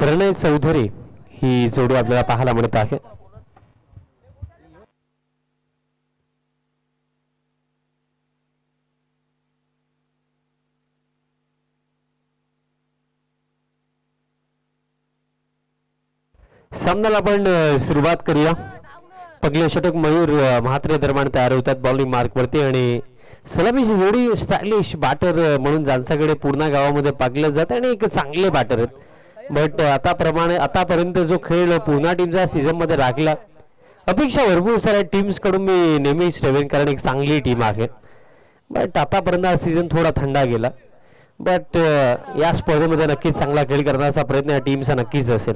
प्रणय चौधरी ही जोडी आपल्याला पाहायला मिळत आहे. सामन्याला आपण सुरुवात करूया. पगले षटक मयूर म्हात्रे दरम्यान तयार होतात बॉलिंग मार्कवरती आणि सलामीची जोडी स्टायलिश बॅटर म्हणून ज्यांच्याकडे पूर्ण गावामध्ये पाकलं जातं आणि एक चांगले बॅटर आहेत. बट आतापर्यंत जो खेळ पूर्णा टीमचा सीझन मध्ये राखला, अपेक्षा भरपूर साऱ्या टीम्स कडून मी नेहमीच ठेवेन कारण एक चांगली टीम आहे. बट आतापर्यंत हा सीझन थोडा थंडा गेला. बट या स्पर्धेमध्ये नक्कीच चांगला खेळ करण्याचा प्रयत्न या टीमचा नक्कीच असेल.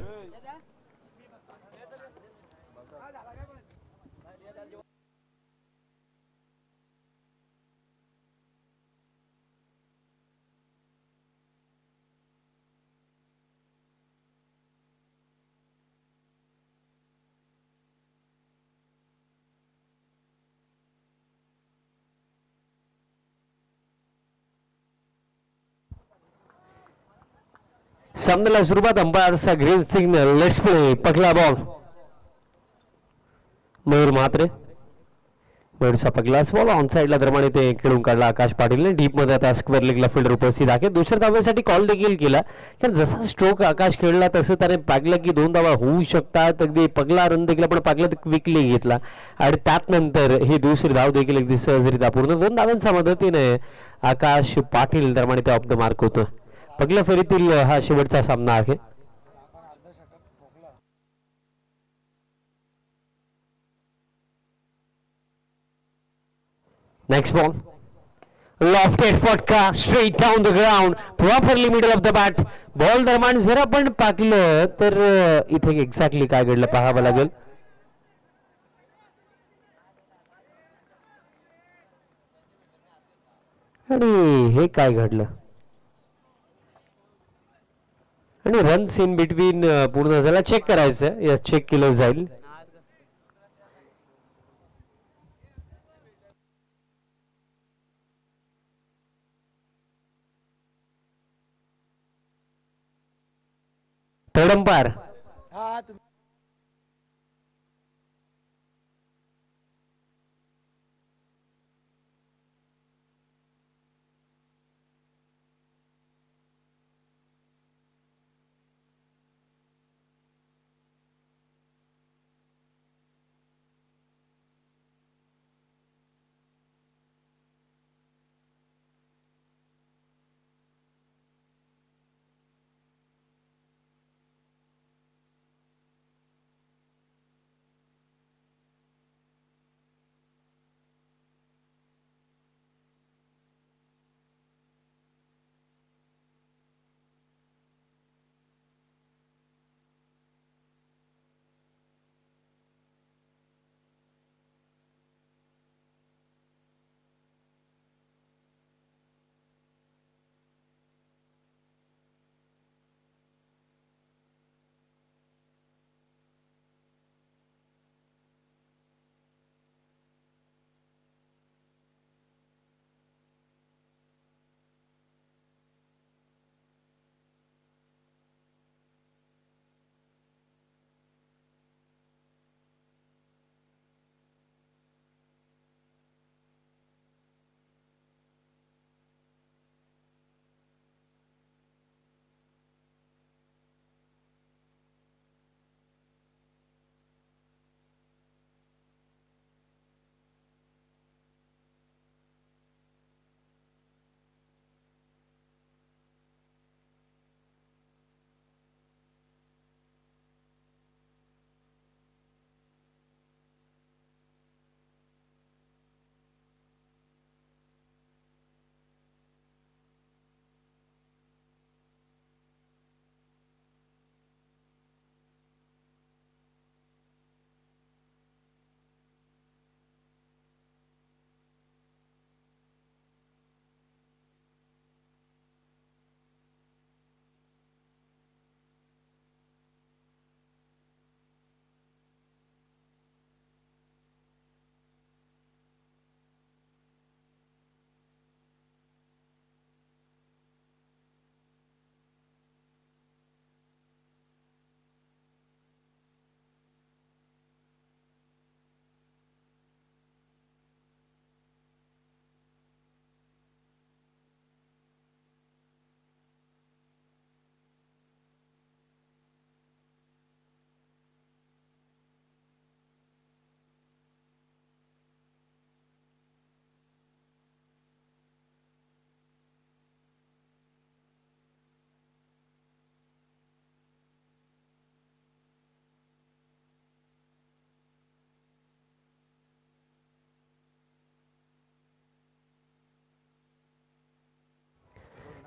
सामन्याला सुरुवात अंपायरचा ग्रीन सिग्नल. Let's play. पगला बॉल. मयूर म्हात्रे. मयूरचा पगलाच बॉल ऑन साईडला दरम्यान ते खेळून काढला आकाश पाटीलने. डीप मध्ये आता स्क्वेअर लेगला फिल्डर उपस्थित आहे. दुसऱ्या धावेसाठी कॉल देखील केला कारण जसा स्ट्रोक आकाश खेळला तसं त्याने पागलं की 2 धावा होऊ शकतात. अगदी पगला रन देखील पण पागला क्विकली घेतला आणि त्यानंतर ही दुसरी धाव देखील अगदी सहजरित्या पूर्ण 2 धावांच्या मदतीने आकाश पाटील दरम्यान ते ऑफ द मार्क होतं. पगला फेरीतील हा शेवटचा सामना आहे. Next ball. लॉफ्टेड फटका straight down the ground properly middle of the bat. Ball दरम्यान जर आपण पाकलं तर इथे एक्झॅक्टली काय घडलं पाहावं लागेल. आणि हे काय घडलं आणि रन्स इन बिटवीन पूर्ण झाला. चेक करायचं. यस, चेक केलं जाईल. Third umpire.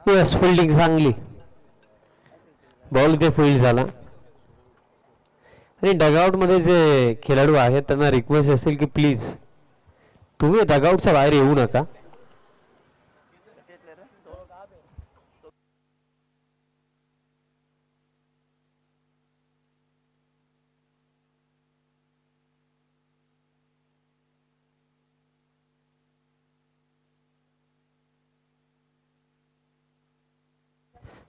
यस, फिल्डिंग चांगली. बॉल इथे फील्ड झाला. आणि डगआउट मध्ये जे खेळाडू आहेत त्यांना रिक्वेस्ट असेल की प्लीज तुम्ही डगआउटच्या बाहेर येऊ नका.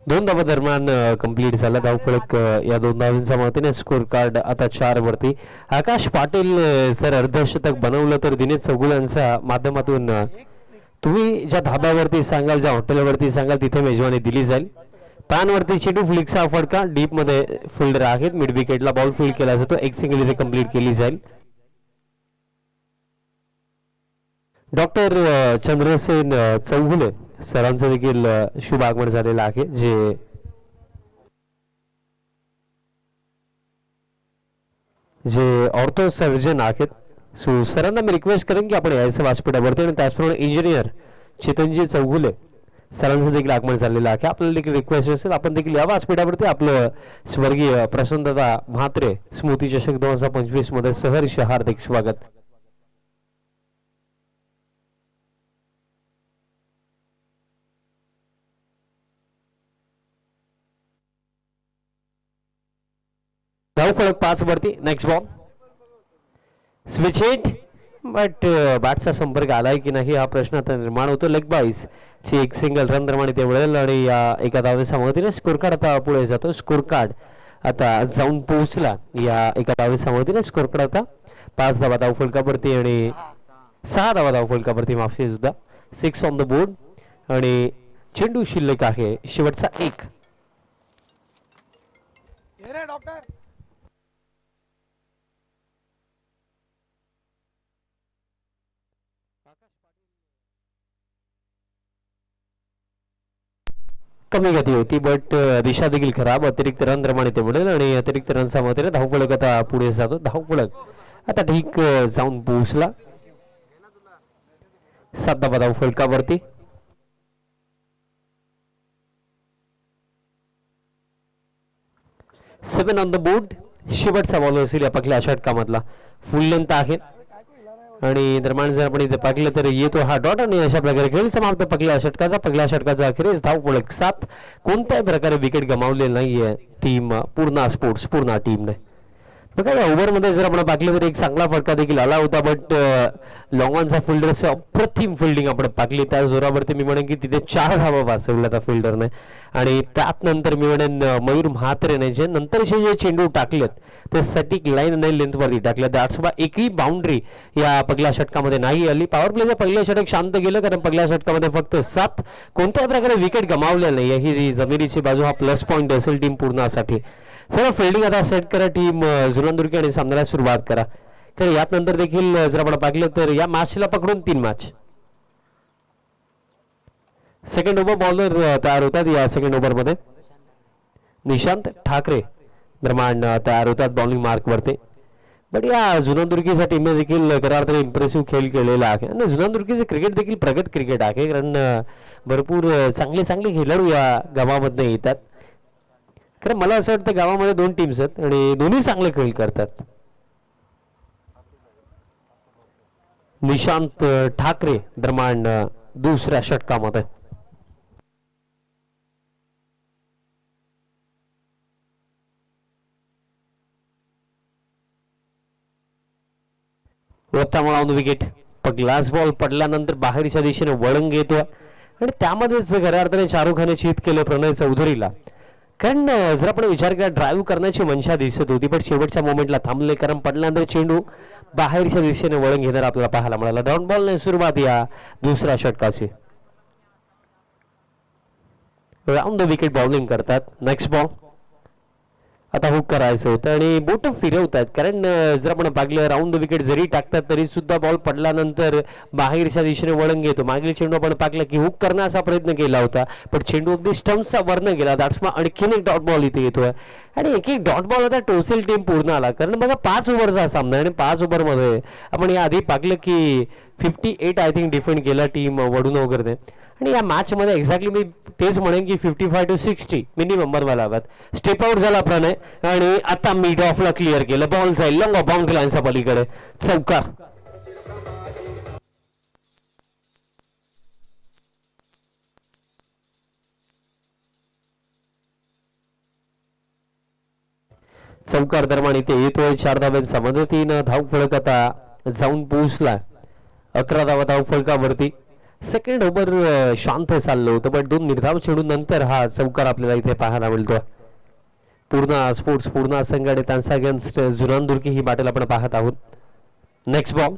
दोन धावा दरम्यान कंप्लीट झाला. धावफलक या दोन धावांच्या मदतीने स्कोर कार्ड आता 4 वरती. आकाश पाटील जर अर्धशतक बनवलं तर दिनेश चौगुल्यांच्या माध्यमातून तुम्ही ज्या धाब्यावरती सांगाल, ज्या हॉटेलवरती सांगाल तिथे मेजवानी दिली जाईल. पॅनवरती चेंडू फ्लिकचा फटका डीप मध्ये फिल्डर आहेत. मिड विकेटला बॉल फील्ड केला जातो. एक सिंगल इथे कंप्लीट केली जाईल. डॉक्टर चंद्रसेन चौगुले सरांचं देखील शुभ आगमन झालेलं आहे, जे ऑर्थो सर्जन आहेत. सो सरांना मी रिक्वेस्ट करेन की आपण यायचं व्यासपीठावरती. आणि त्याचप्रमाणे इंजिनियर चेतनजी चौगुले सरांचं देखील आगमन झालेलं आहे. आपल्याला देखील रिक्वेस्ट असेल आपण देखील या व्यासपीठावरती आपलं स्वर्गीय प्रसन्नदा म्हात्रे स्मृती चषक 2025 मध्ये सहर्ष हार्दिक स्वागत. धावफलक 5 वरती. Next ball switch hit, but बॅटचा संपर्क आलाय की नाही हा प्रश्न आता निर्माण होतो. लेग बाईस ची एक सिंगल रन प्रमाणे ते मिळेल आणि या एका धावेच्या मदतीने स्कोर कार्ड आता पुढे जातो. स्कोर कार्ड आता जाऊन पोहोचला या एका धावेच्या मदतीने. स्कोर कार्ड आता 5 धावा धावफलकावरती आणि 6 धावा धावफलकावरती, माफी सुद्धा. 6 ऑन द बोर्ड आणि चेंडू शिल्लक आहे शेवटचा 1. कमी गती होती बट दिशा देखील खराब. अतिरिक्त रन प्रमाणे ते मिळेल आणि अतिरिक्त रनच्या मदतीने धावफलक आता पुढे जातो. धावफलक आता ठीक जाऊन पोहोचला 7 धावा धावफलकावरती. 7 ऑन द बोर्ड. शेवटचा बॉल असेल या पहिल्या षटकामधला. फुल लेंथ आहे आणि दरम्यान जर आपण इथे पाहिलं तर येतो हा डॉट आणि अशा प्रकारे खेळ समाप्त. पहिल्या षटकाचा अखेरीस धावफलक 7. कोणत्याही प्रकारे विकेट गमावले नाहीये टीम पूर्णा स्पोर्ट्स पूर्णा टीमने. बघा या ओव्हरमध्ये जर आपण पाहिलं तर एक चांगला फटका देखील आला होता बट लॉंगॉनचा फिल्डरचं अप्रतिम फिल्डिंग आपण पाहिली. त्या जोरावरती मी म्हणेन की तिथे 4 धावा वाचवल्या त्या फिल्डरने. आणि त्यात नंतर मी म्हणेन मयूर म्हात्रेने जे नंतरचे जे चेंडू टाकलेत ते सटीक लाईन आणि लेंथवरती टाकले. त्यासोबत एकही बाउंड्री या पहिल्या षटकामध्ये नाही आली. पॉवर प्लेचं पहिलं षटक शांत गेलं कारण पहिल्या षटकामध्ये फक्त 7. कोणत्याही प्रकारे विकेट गमावल्या नाही. ही जमिनीची बाजू हा प्लस पॉईंट असेल टीम पूर्णासाठी. चला फिल्डिंग आता सेट करा टीम जुनांदुर्गी आणि सामन्याला सुरुवात करा. तर यात नंतर देखील जर आपण पाहिलं तर या मॅचला पकडून 3 मॅच. सेकंड ओव्हर बॉलर तयार होतात. या सेकंड ओव्हर मध्ये निशांत ठाकरे दरम्यान तयार होतात बॉलिंग मार्क वरती. बट या जुनांदुर्गीच्या टीमने देखील खऱ्या अर्थाने इम्प्रेसिव्ह खेळ केलेला आहे आणि जुनांदुर्गीचे क्रिकेट देखील प्रगत क्रिकेट आहे कारण भरपूर चांगले खेळाडू या गावामध्ये येतात. कारण मला असं वाटतं गावामध्ये 2 टीम्स आहेत आणि दोन्ही चांगले खेळ करतात. निशांत ठाकरे दरम्यान दुसऱ्या षटकामध्ये. विकेट ग्लास बॉल पडल्यानंतर बाहेरच्या दिशेने वळण घेतोय आणि त्यामध्येच खऱ्या अर्थाने शाहरुखाने चित केलं प्रणय चौधरीला. कारण जर आपण विचार केला ड्राईव्ह करण्याची मनशा दिसत होती पण शेवटच्या मोमेंटला थांबले कारण पडल्यानंतर चेंडू बाहेरच्या दिशेने वळण घेणार आपल्याला पाहायला मिळाला. डाऊन बॉलने सुरुवात या दुसऱ्या षटकाची. राऊंड द विकेट बॉलिंग करतात. नेक्स्ट बॉल आता हुक करायचं होतं आणि बोट फिरवतात कारण जर आपण पाहिलं राऊंड द विकेट जरी टाकतात तरी सुद्धा बॉल पडल्यानंतर बाहेरच्या दिशेने वळण घेतो. मागील चेंडू आपण पाहिलं की हुक करण्याचा प्रयत्न केला होता पण चेंडू अगदी स्टंपचा वरनं गेला. दॅट्स आणखीन एक डॉट बॉल इथे येतोय आणि एक डॉट बॉल आता टोसेल टीम पूर्ण आला कारण बघा 5 ओव्हरचा सामना आणि 5 ओव्हरमध्ये आपण या आधी पाहिलं की 58 आय थिंक डिफेंड केला टीम वडून वगैरे आणि या मॅच मध्ये एक्झॅक्टली मी तेच म्हणेन की 55-60 मिनिमम बनवायला हव्यात. स्टेप आउट झाला प्रणय आणि आता मिड ऑफला क्लिअर केलं. बॉल जाईल लॉंग बाउंड्री लाईनच्या पलीकडे. चौकार. चौकार दरम्यान इथे येतोय 4 धावांचा मदतीनं. धाव फलक आता जाऊन पोहोचला 11 धावा धाव फलकावरती. सेकंड ओव्हर शांत चाललं होतं पण 2 निर्धाव चेंडू नंतर हा चौकार आपल्याला इथे पाहायला मिळतो. पूर्ण स्पोर्ट्स पूर्ण संघ आणि त्यांचा अगेन्स्ट जुनानदुर्गी ही बॅटल आपण पाहत आहोत. Next ball.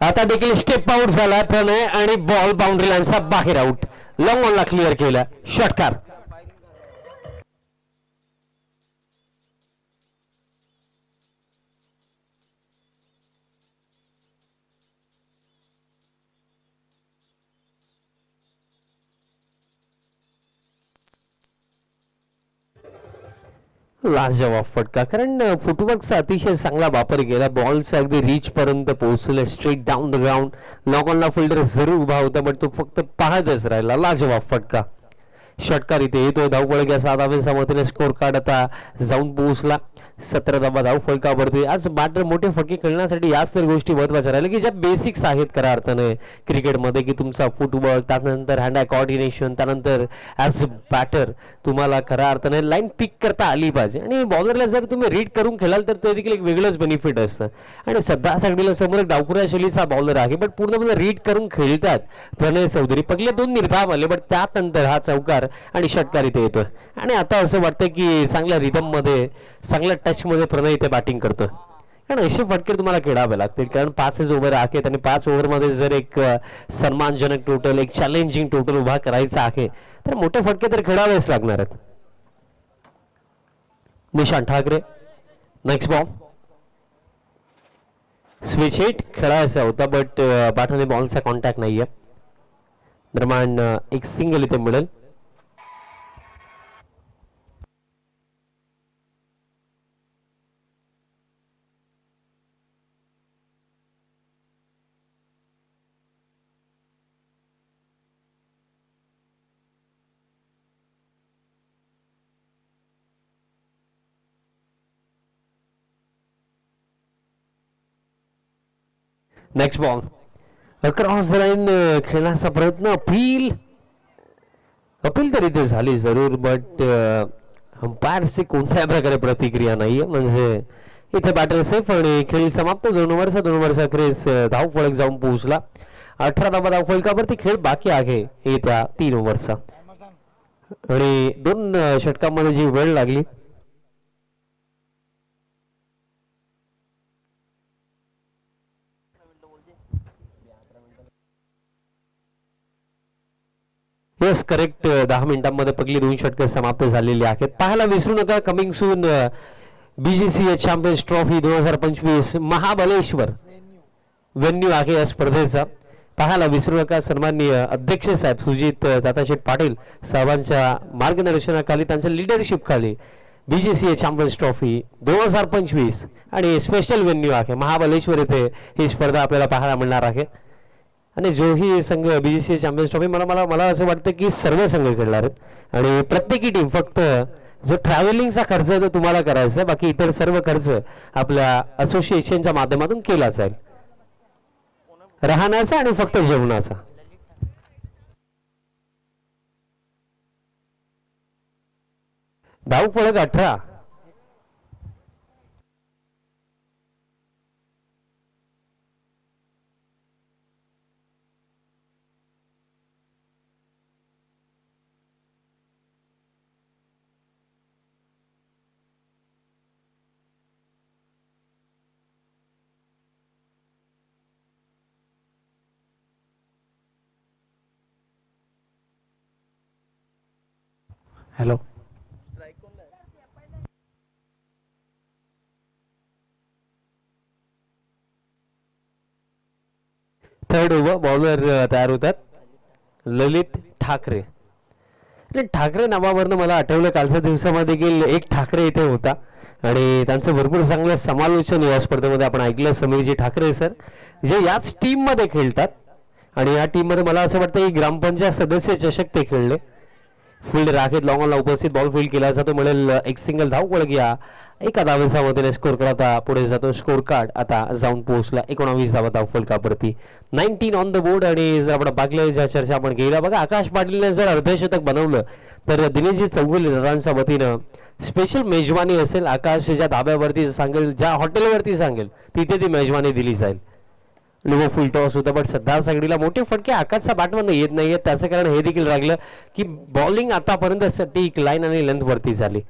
आता देखील स्टेप आउट झाला प्रणय आणि बॉल बाउंड्री लाईनचा बाहेर आउट. लॉंग ऑनला क्लिअर केला. षटकार. लाजवाब फटका कारण फुटवर्कचा अतिशय चांगला वापर केला. बॉलचा अगदी रीच पर्यंत पोहोचले. Straight down the ground. Long ऑनला फिल्डर जरूर उभा होता पण तो फक्त पाहतच राहिला. लाजवाब फटका. षटकार इथे येतो. धावफलक या 7 धावांच्या मदतीने स्कोर कार्ड आता जाऊन पोहोचला 17 धावा धाव फलकावरती. आज बॅटर मोठे फटके खेळण्यासाठी याच तर गोष्टी महत्वाच्या राहिल्या की ज्या बेसिक्स आहेत खऱ्या अर्थाने क्रिकेटमध्ये की तुमचा फुटवर्क, त्यानंतर हँड आय कोऑर्डिनेशन, त्यानंतर ॲज बॅटर तुम्हाला खऱ्या अर्थाने लाईन पिक करता आली पाहिजे आणि बॉलरला जर तुम्ही रीड करून खेळाल तर ते देखील एक वेगळंच बेनिफिट असतं. आणि सध्या सागडीला समोर एक डावखुऱ्या शैलीचा बॉलर आहे पण पूर्णपणे रीड करून खेळतात प्रणय चौधरी. पहिले 2 निर्धाव आले पण त्यानंतर हा चौकार आणि षटकार इथे येतोय आणि आता असं वाटतं की चांगल्या रिदम मध्ये चांगल्या टच मध्ये प्रणय इथे बॅटिंग करतोय. कारण असे फटके तुम्हाला खेळावे लागतील कारण 5 ओव्हर आहेत आणि 5 ओव्हरमध्ये जर एक सन्मानजनक टोटल, एक चॅलेंजिंग टोटल उभा करायचा आहे तर मोठे फटके तर खेळावेच लागणार आहेत. Nishant Thackeray. Next ball. Switch hit खेळायचा होता बट बॅटने बॉलचा कॉन्टॅक्ट नाहीये. दरम्यान एक सिंगल इथे मिळेल. Next ball. क्रॉस लाईन खेळण्याचा प्रयत्न. अपील तर इथे झाली जरूर बट अंपायरची कोणत्याही प्रकारे प्रतिक्रिया नाहीये. म्हणजे इथे बॅटर सेफ आणि खेळ समाप्त. 2 ओव्हरचा क्रेस धाव फलक जाऊन पोहोचला 18 धावा धाव फलकावरती. खेळ बाकी आहे येत्या 3 ओव्हरचा आणि 2 षटकांमध्ये जी वेळ लागली येस करेक्ट 10 मिनिटांमध्ये पहिली 2 षटके समाप्त झालेली आहेत. पाहायला विसरू नका coming soon BGCA champions trophy 2025 Mahabaleshwar venue आहे या स्पर्धेचा. पाहायला विसरू नका. सन्माननीय अध्यक्ष साहेब सुजित दादाशेठ पाटील साहेबांच्या मार्गदर्शनाखाली त्यांच्या लिडरशिप खाली BGCA चॅम्पियन्स ट्रॉफी 2025 आणि स्पेशल वेन्यू आहे महाबलेश्वर येथे ही स्पर्धा आपल्याला पाहायला मिळणार आहे. आणि जोही संघ BGCA चॅम्पियन्स ट्रॉफी मला असं वाटतं की सर्व संघ खेळणार आहेत आणि प्रत्येकी टीम फक्त जो ट्रॅव्हलिंगचा खर्च तो तुम्हाला करायचा, बाकी इतर सर्व खर्च आपल्या असोसिएशनच्या माध्यमातून केला जाईल. राहण्याचा आणि फक्त जेवणाचा. धाव फलक 18. Hello third over. बॉलर तयार होतात ललित ठाकरे. ठाकरे नावावरनं मला आठवलं कालच्या दिवसामध्ये देखील एक ठाकरे इथे होता आणि त्यांचं भरपूर चांगलं समालोचन या स्पर्धेमध्ये आपण ऐकलं. समीरजी ठाकरे सर जे याच टीममध्ये खेळतात आणि या टीममध्ये मला असं वाटतं की ग्रामपंचायत सदस्य चषक ते खेळले. फील्ड राखेत लॉंगॉनला उपस्थित बॉल फील्ड केला जातो, मिळेल एक सिंगल धाव या एका धावेच्या मदतीने स्कोर कार्ड आता पुढे जातो. स्कोर कार्ड आता जाऊन पोहोचला 19 धावा धाव फलकावरती, 19 ऑन द बोर्ड. आणि जर आपण पाहिलं ज्या चर्चा आपण केल्या बघा, आकाश पाटीलने जर अर्धशतक बनवलं तर दिनेशजी चौगुले दादांच्या वतीनं स्पेशल मेजवानी असेल. आकाश ज्या धाब्यावरती सांगेल, ज्या हॉटेलवरती सांगेल तिथे ती मेजवानी दिली जाईल. लो फुल टॉस होता, पण सध्या सगळीला मोठे फटके आकाशच्या बॅटमधून येत नाहीये. त्याचं कारण हे देखील राहिलं की बॉलिंग आतापर्यंत टीक लाईन आणि लेंथ वरती झाली.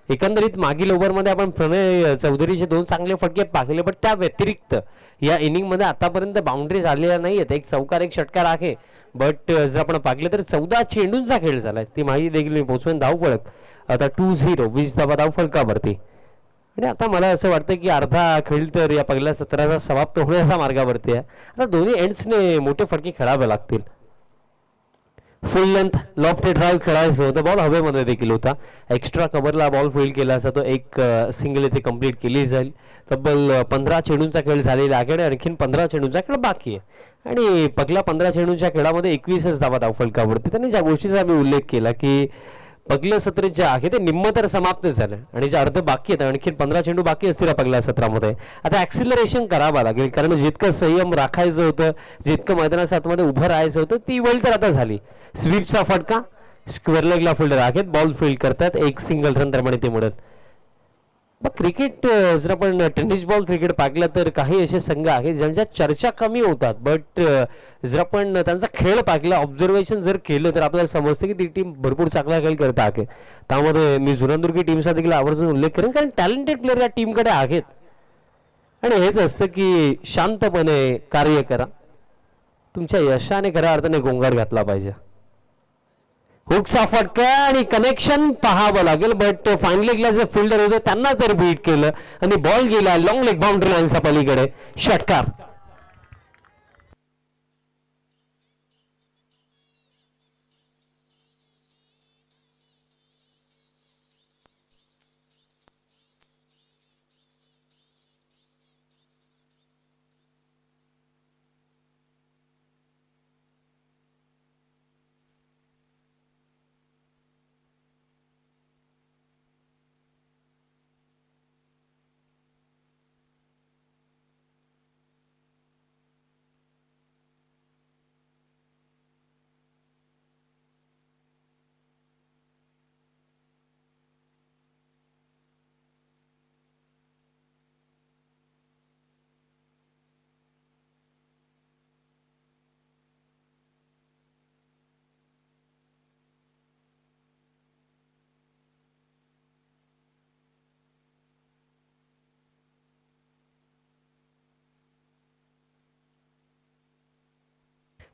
एकंदरीत मागील ओव्हरमध्ये आपण प्रणय चौधरीचे 2 चांगले फटके पाहिले, पण त्या व्यतिरिक्त या इनिंगमध्ये आतापर्यंत बाउंड्रीज आलेल्या नाहीयेत. एक चौकार एक षटकार आहे, बट जर आपण पाहिलं तर 14 चेंडूंचा खेळ झालाय. ती माहिती देखील मी पोहोचवेन. धावफलक आता 2-0, 20 धावा धावफलकावरती. आणि आता मला असं वाटतं की अर्धा खेळ तर या पहिल्या सत्राचा समाप्त होण्याच्या मार्गावरती आहे. आता दोन्ही एंड्सने मोठे फटके खेळावे लागतील. फुल लेंथ लॉफ्टेड ड्राईव्ह खेळायचं होतं, बॉल हवेमध्ये देखील होता. एक्स्ट्रा कव्हरला बॉल फील्ड केला जातो, एक सिंगल इथे कंप्लीट केली जाईल. तब्बल 15 चेंडूंचा खेळ झालेला आहे आणि आणखीन 15 चेंडूंचा खेळ बाकी आहे. आणि पहिल्या 15 चेंडूंच्या खेळामध्ये 21च धावा धावफलकावरती. त्यांनी ज्या गोष्टीचा मी उल्लेख केला की पहिलं सत्र जे आहे ते निम्म तर समाप्त झालं आणि जे अर्ध बाकी आहेत, आणखी 15 चेंडू बाकी असतील पहिल्या सत्रामध्ये. आता ऍक्सिलरेशन करावं लागेल, कारण जितकं संयम राखायचं होतं, जितकं मैदानाच्या आतमध्ये उभं राहायचं होतं ती वेळ तर आता झाली. स्वीपचा फटका, स्क्वेअर लेगला फिल्डर आहेत, बॉल फील्ड करतात, एक सिंगल रन दरम्यान ते मिळत. मग क्रिकेट जर आपण टेनिस बॉल क्रिकेट पाहिलं तर काही असे संघ आहेत ज्यांच्या चर्चा कमी होतात, बट जर आपण त्यांचा खेळ पाहिला, ऑब्झर्वेशन जर केलं तर आपल्याला समजतं की ती टीम भरपूर चांगला खेळ करत आहे. त्यामध्ये मी जुनांदुर्गी टीमचा देखील आवर्जून उल्लेख करेन, कारण टॅलेंटेड प्लेयर या टीमकडे आहेत. आणि हेच असतं की शांतपणे कार्य करा, तुमच्या यशाने खऱ्या अर्थाने गोंगाट घातला पाहिजे. हुकचा फटका आणि कनेक्शन पाहावं लागेल, बट फाईन लेगला जे फिल्डर होते त्यांना तर बीट केलं आणि बॉल गेला लॉंग लेग बाउंड्री लाईनच्या पलीकडे. षटकार.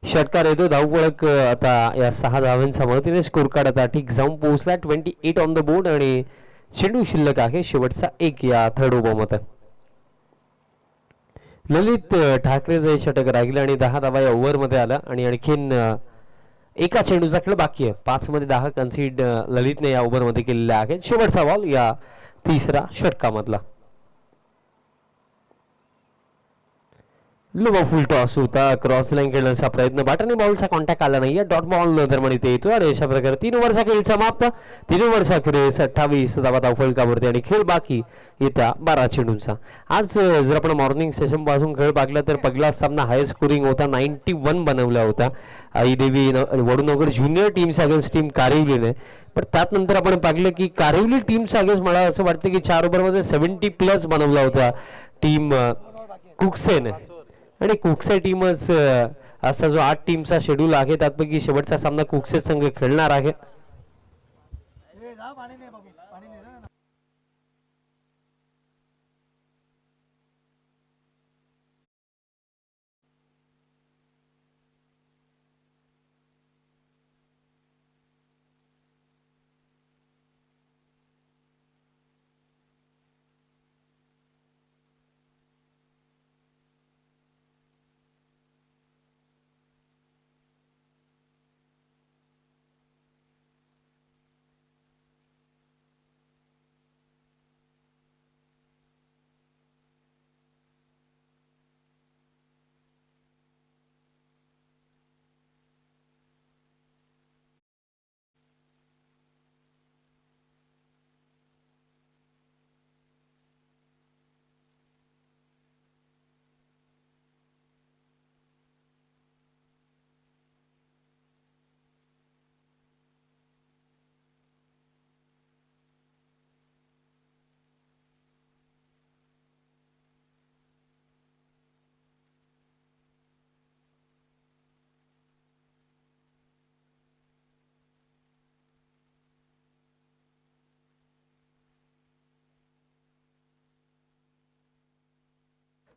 षटकार येतो. धावफलक आता या 6 धावांच्या मदतीने स्कोर कार्ड आता ठीक जाऊन पोहोचला. 28 ऑन द बोर्ड आणि चेंडू शिल्लक आहे शेवटचा एक या थर्ड ओव्हरमध्ये. ललित ठाकरेचं षटक राहिलं आणि 10 धावा या ओव्हरमध्ये आला आणि आणखीन एका चेंडूचा खेळ बाकी आहे. 5 मध्ये 10 कन्सिड ललितने या ओव्हरमध्ये केलेल्या आहेत. शेवटचा बॉल या तिसरा षटकामधला. लो फुल टॉस होता, क्रॉस लाईन खेळण्याचा प्रयत्न, बॅटने बॉलचा कॉन्टॅक्ट आला नाहीये. डॉट बॉल दरम्यान इथे येतो आणि अशा प्रकारे 3 ओव्हरचा खेळ समाप्त. 3 ओव्हरचा खेळ 28 धावा धावफलकावरती आणि खेळ बाकी येत्या 12 चेंडूंचा. आज जर आपण मॉर्निंग सेशन पासून खेळ पाहिला तर पहिला सामना हाय स्कोरिंग होता, 91 बनवला होता आई देवी वडूनगर ज्युनियर टीम्स अगेन्स्ट टीम कारिवलीने. पण त्यानंतर आपण पाहिलं की कारिवली टीम्स अगेन्स्ट मला असं वाटतं की 4 ओव्हरमध्ये 70+ बनवला होता टीम कुकसेने. आणि कुकसे टीमच असा जो 8 टीमचा शेड्यूल आहे त्यापैकी शेवटचा सामना कुकसे संघ खेळणार आहे.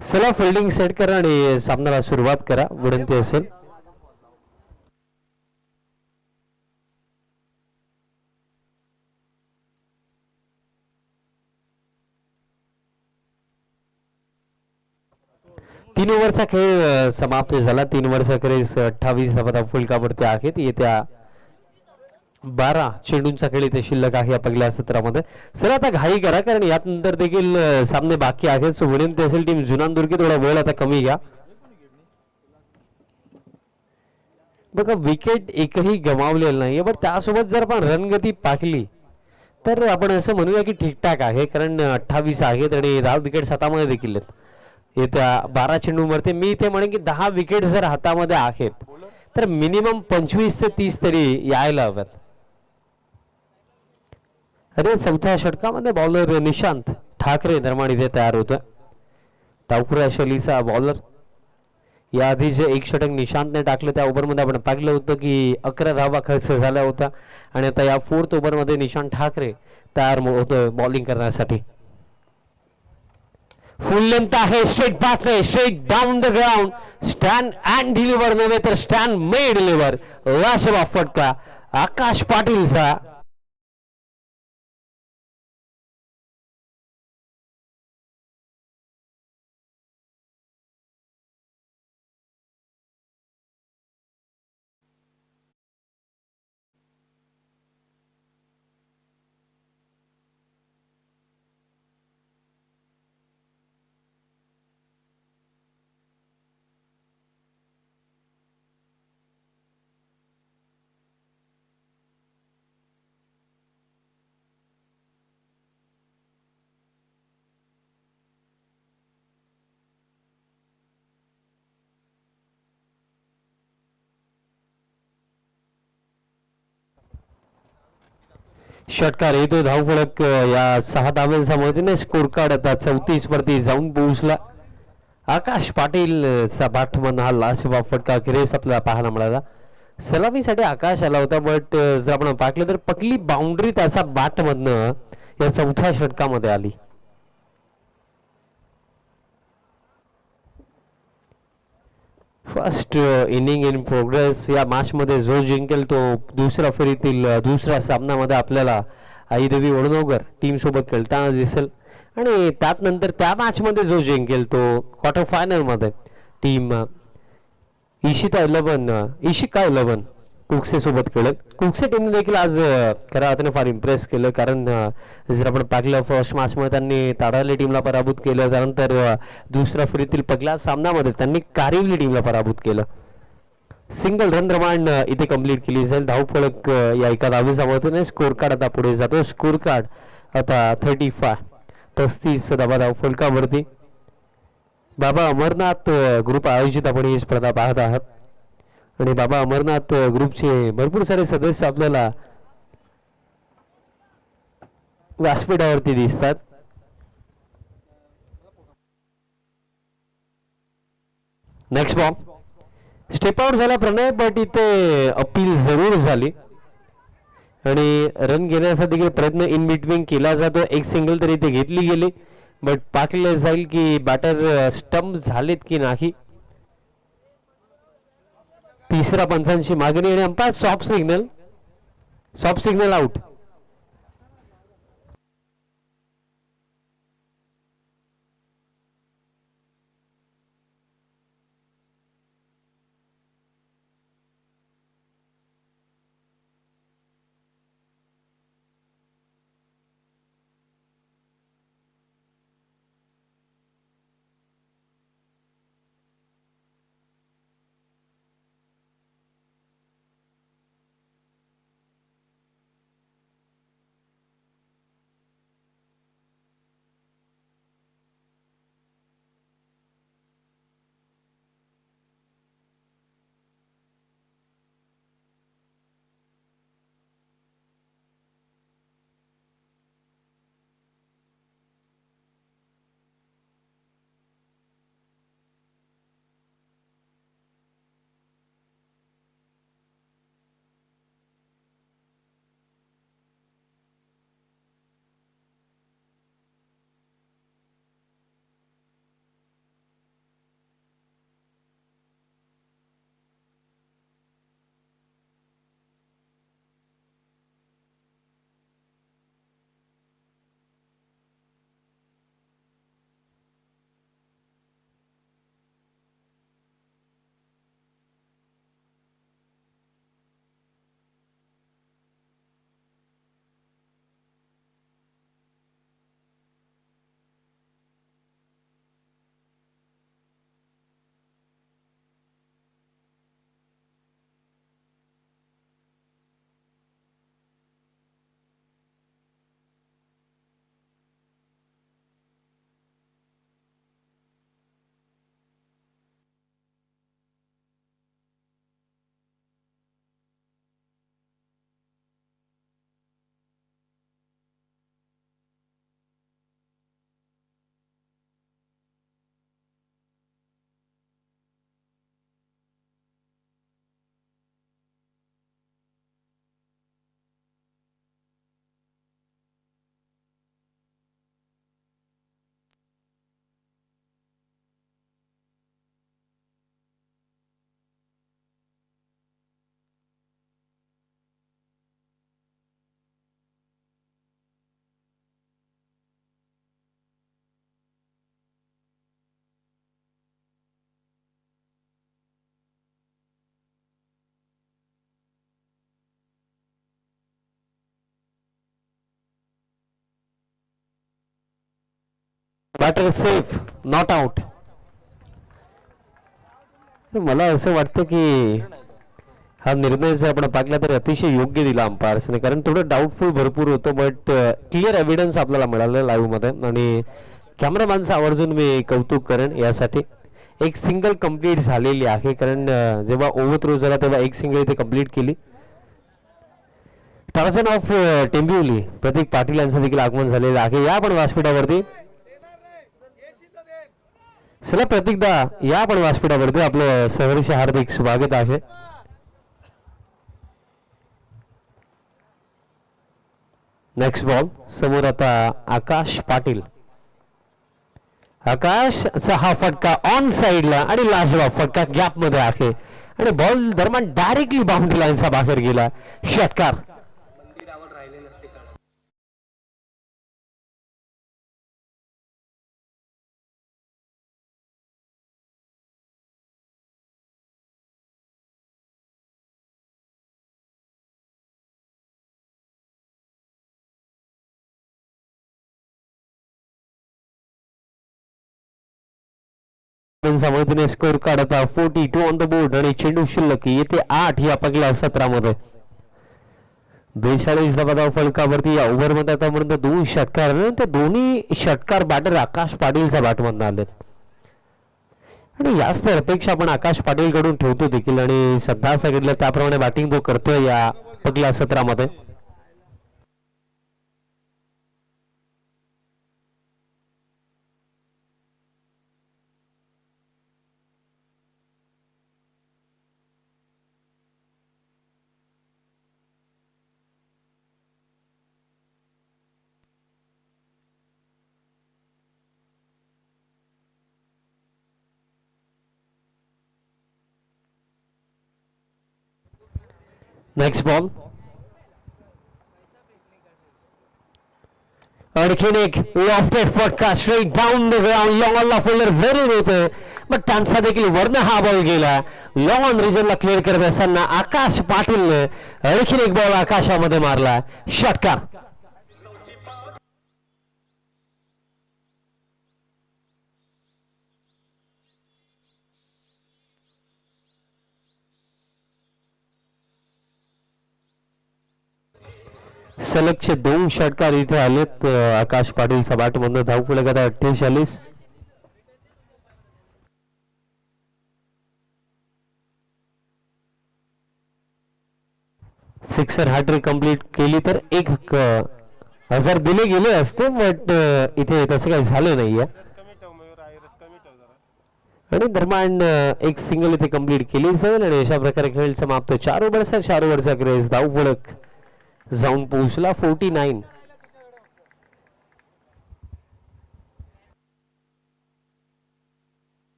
चला फिल्डिंग सेट करा आणि सामन्याला सुरुवात करा विनंती असेल. तीन ओव्हरचा खेळ समाप्त झाला. 3 ओव्हरचा खेळ 28 धावा फलकावरती आहेत. येत्या 12 चेंडूंचा खेळ इथे शिल्लक आहे या पहिल्या सत्रामध्ये. सर आता घाई करा कारण यानंतर देखील सामने बाकी आहेत. सो विनंती असेल टीम जुनानदुर्गी थोडा वेळ आता कमी घ्या. बघा विकेट एकही गमावलेलं नाहीये, पण त्यासोबत जर आपण रणगती पाहिली तर आपण असं म्हणूया की ठीकठाक आहे. कारण 28 आहेत आणि 10 विकेट्स हातामध्ये देखील आहेत. येत्या 12 चेंडूंवरती मी इथे म्हणेन की 10 विकेट जर हातामध्ये आहेत तर मिनिमम 25 ते 30 तरी यायला हव्यात. अरे चौथ्या षटकामध्ये बॉलर निशांत ठाकरे निर्माण इथे तयार होतोय. टावखुरा शैलीचा बॉलर. याआधी जे एक षटक निशांतने टाकलं त्या ओव्हरमध्ये आपण पाहिलं होतं की 11 धावा खर्च झाल्या होत्या आणि आता या 4th ओव्हरमध्ये निशांत ठाकरे तयार होतोय बॉलिंग करण्यासाठी. फुल लेंथ आहे, स्ट्रेट बॅक आहे, straight down the ground. Stand and deliver नव्हे तर स्टँड मे डिलिव्हर. लाशवा फटका आकाश पाटीलचा. षटकार येतो धावफलक या 6 धावांच्या मदतीने स्कोर कार्ड आता 34 वरती जाऊन पोहोचला. आकाश पाटील चा बॅटमन हा लाजवाब फटका रेस आपल्याला पाहायला मिळाला. सलामीसाठी आकाश आला होता, बट जर आपण पाहिलं तर पकली बाउंड्री त्याचा बॅटमधनं या चौथ्या षटकामध्ये आली. First inning in progress. या मॅच मध्ये जो जिंकेल तो दुसऱ्या फेरीतील दुसऱ्या सामन्यामध्ये आपल्याला आईदेवी वडनगर टीम सोबत खेळताना दिसेल आणि त्यात नंतर त्या मॅच मध्ये जो जिंकेल तो क्वार्टर फायनल मध्ये टीम इशिका 11 कुकसे सोबत खेळेल. कुकसे टीमने देखील आज खऱ्या अर्थाने फार इम्प्रेस केलं कारण जर आपण पाहिलं फर्स्ट मॅचमध्ये त्यांनी ताडाली टीमला पराभूत केलं. त्यानंतर दुसऱ्या फेरीतील पहिल्या सामन्यामध्ये त्यांनी कारिवली टीमला पराभूत केलं. सिंगल रन रमांड इथे कंप्लीट केली जाईल. धावफलक या एका धावेच्या मदतीने स्कोर कार्ड आता पुढे जातो. स्कोर कार्ड आता 35 धावा धावफलकावरती. बाबा अमरनाथ ग्रुप आयोजित आपण ही स्पर्धा पाहत आहात आणि बाबा अमरनाथ ग्रुपचे भरपूर सारे सदस्य आपल्याला व्यासपीठावरती दिसतात. नेक्स्ट बॉल स्टेप आउट झाला प्रणय, बट इथे अपील जरूर झाली आणि रन घेण्याचा देखील प्रयत्न इन बिटवीन केला जातो. एक सिंगल तरी इथे घेतली गेली, बट पाहिलं जाईल की बॅटर स्टंप झालेत की नाही. तिसरा पंचांची मागणी आणि umpire soft signal out. Batter safe, not out. मला असं वाटतं की हा निर्णय जर आपण पाहिला तर अतिशय योग्य दिला अंपायर्सने, कारण थोडं डाऊटफुल भरपूर होतं, बट क्लिअर एव्हिडन्स आपल्याला मिळालं लाईव्ह मध्ये. आणि कॅमेरामॅनचं आवर्जून मी कौतुक करेन यासाठी. एक सिंगल कंप्लीट झालेली आहे, कारण जेव्हा ओव्हर थ्रो झाला तेव्हा एक सिंगल इथे कंप्लीट केली. टार्झन ऑफ टेंबिवली प्रतीक पाटील यांचं देखील आगमन झालेलं आहे. या पण व्यासपीठावरती. चला प्रतीकदा या पण व्यासपीठावरती, आपलं सहर्ष हार्दिक स्वागत आहे. नेक्स्ट बॉल समोर आता आकाश पाटील. आकाशचा हा फटका ऑन साइडला आणि लाजवाब फटका गॅप मध्ये आहे आणि बॉल दरम्यान डायरेक्टली बाउंड्री लाईनचा बाहेर गेला. षटकार. मदतीने स्कोर काढता 42 ऑन द बोर्ड आणि चेंडू शिल्लक येते 8 या पहिल्या सत्रामध्ये. 42 धावा फलकावरती या ओव्हरमध्ये आतापर्यंत 2 षटकार, त्या दोन्ही षटकार बॅटर आकाश पाटीलच्या बॅटमधून आले आणि याच तर अपेक्षा आपण आकाश पाटील कडून ठेवतो देखील. आणि सध्या सांगितलं त्याप्रमाणे बॅटिंग तो करतोय या पहिल्या सत्रामध्ये. Next ball. आणखीन एक लॉफ्टेड फटका straight down the ground. Long ऑनला फिल्डर जरूर होतं, पण त्यांचा देखील वर्ण हा बॉल गेला. लॉंग ऑन रिजनला क्लिअर करत असताना आकाश पाटीलने आणखीन एक बॉल आकाशामध्ये मारला. षटकार. सलगचे 2 षटकार इथे आलेत आकाश पाटीलचा बॅटमधून. धावफलक आता 48. सिक्सर हॅट्रिक कंप्लीट केली तर 1000 दिले गेले असते, बट इथे तसं काही झालं नाहीये. आणि दरम्यान एक सिंगल इथे कंप्लीट केली जाईल आणि अशा प्रकारे खेळ समाप्त. 4 ओव्हरचा क्रेज. धावफलक जाऊन पोहोचला 49.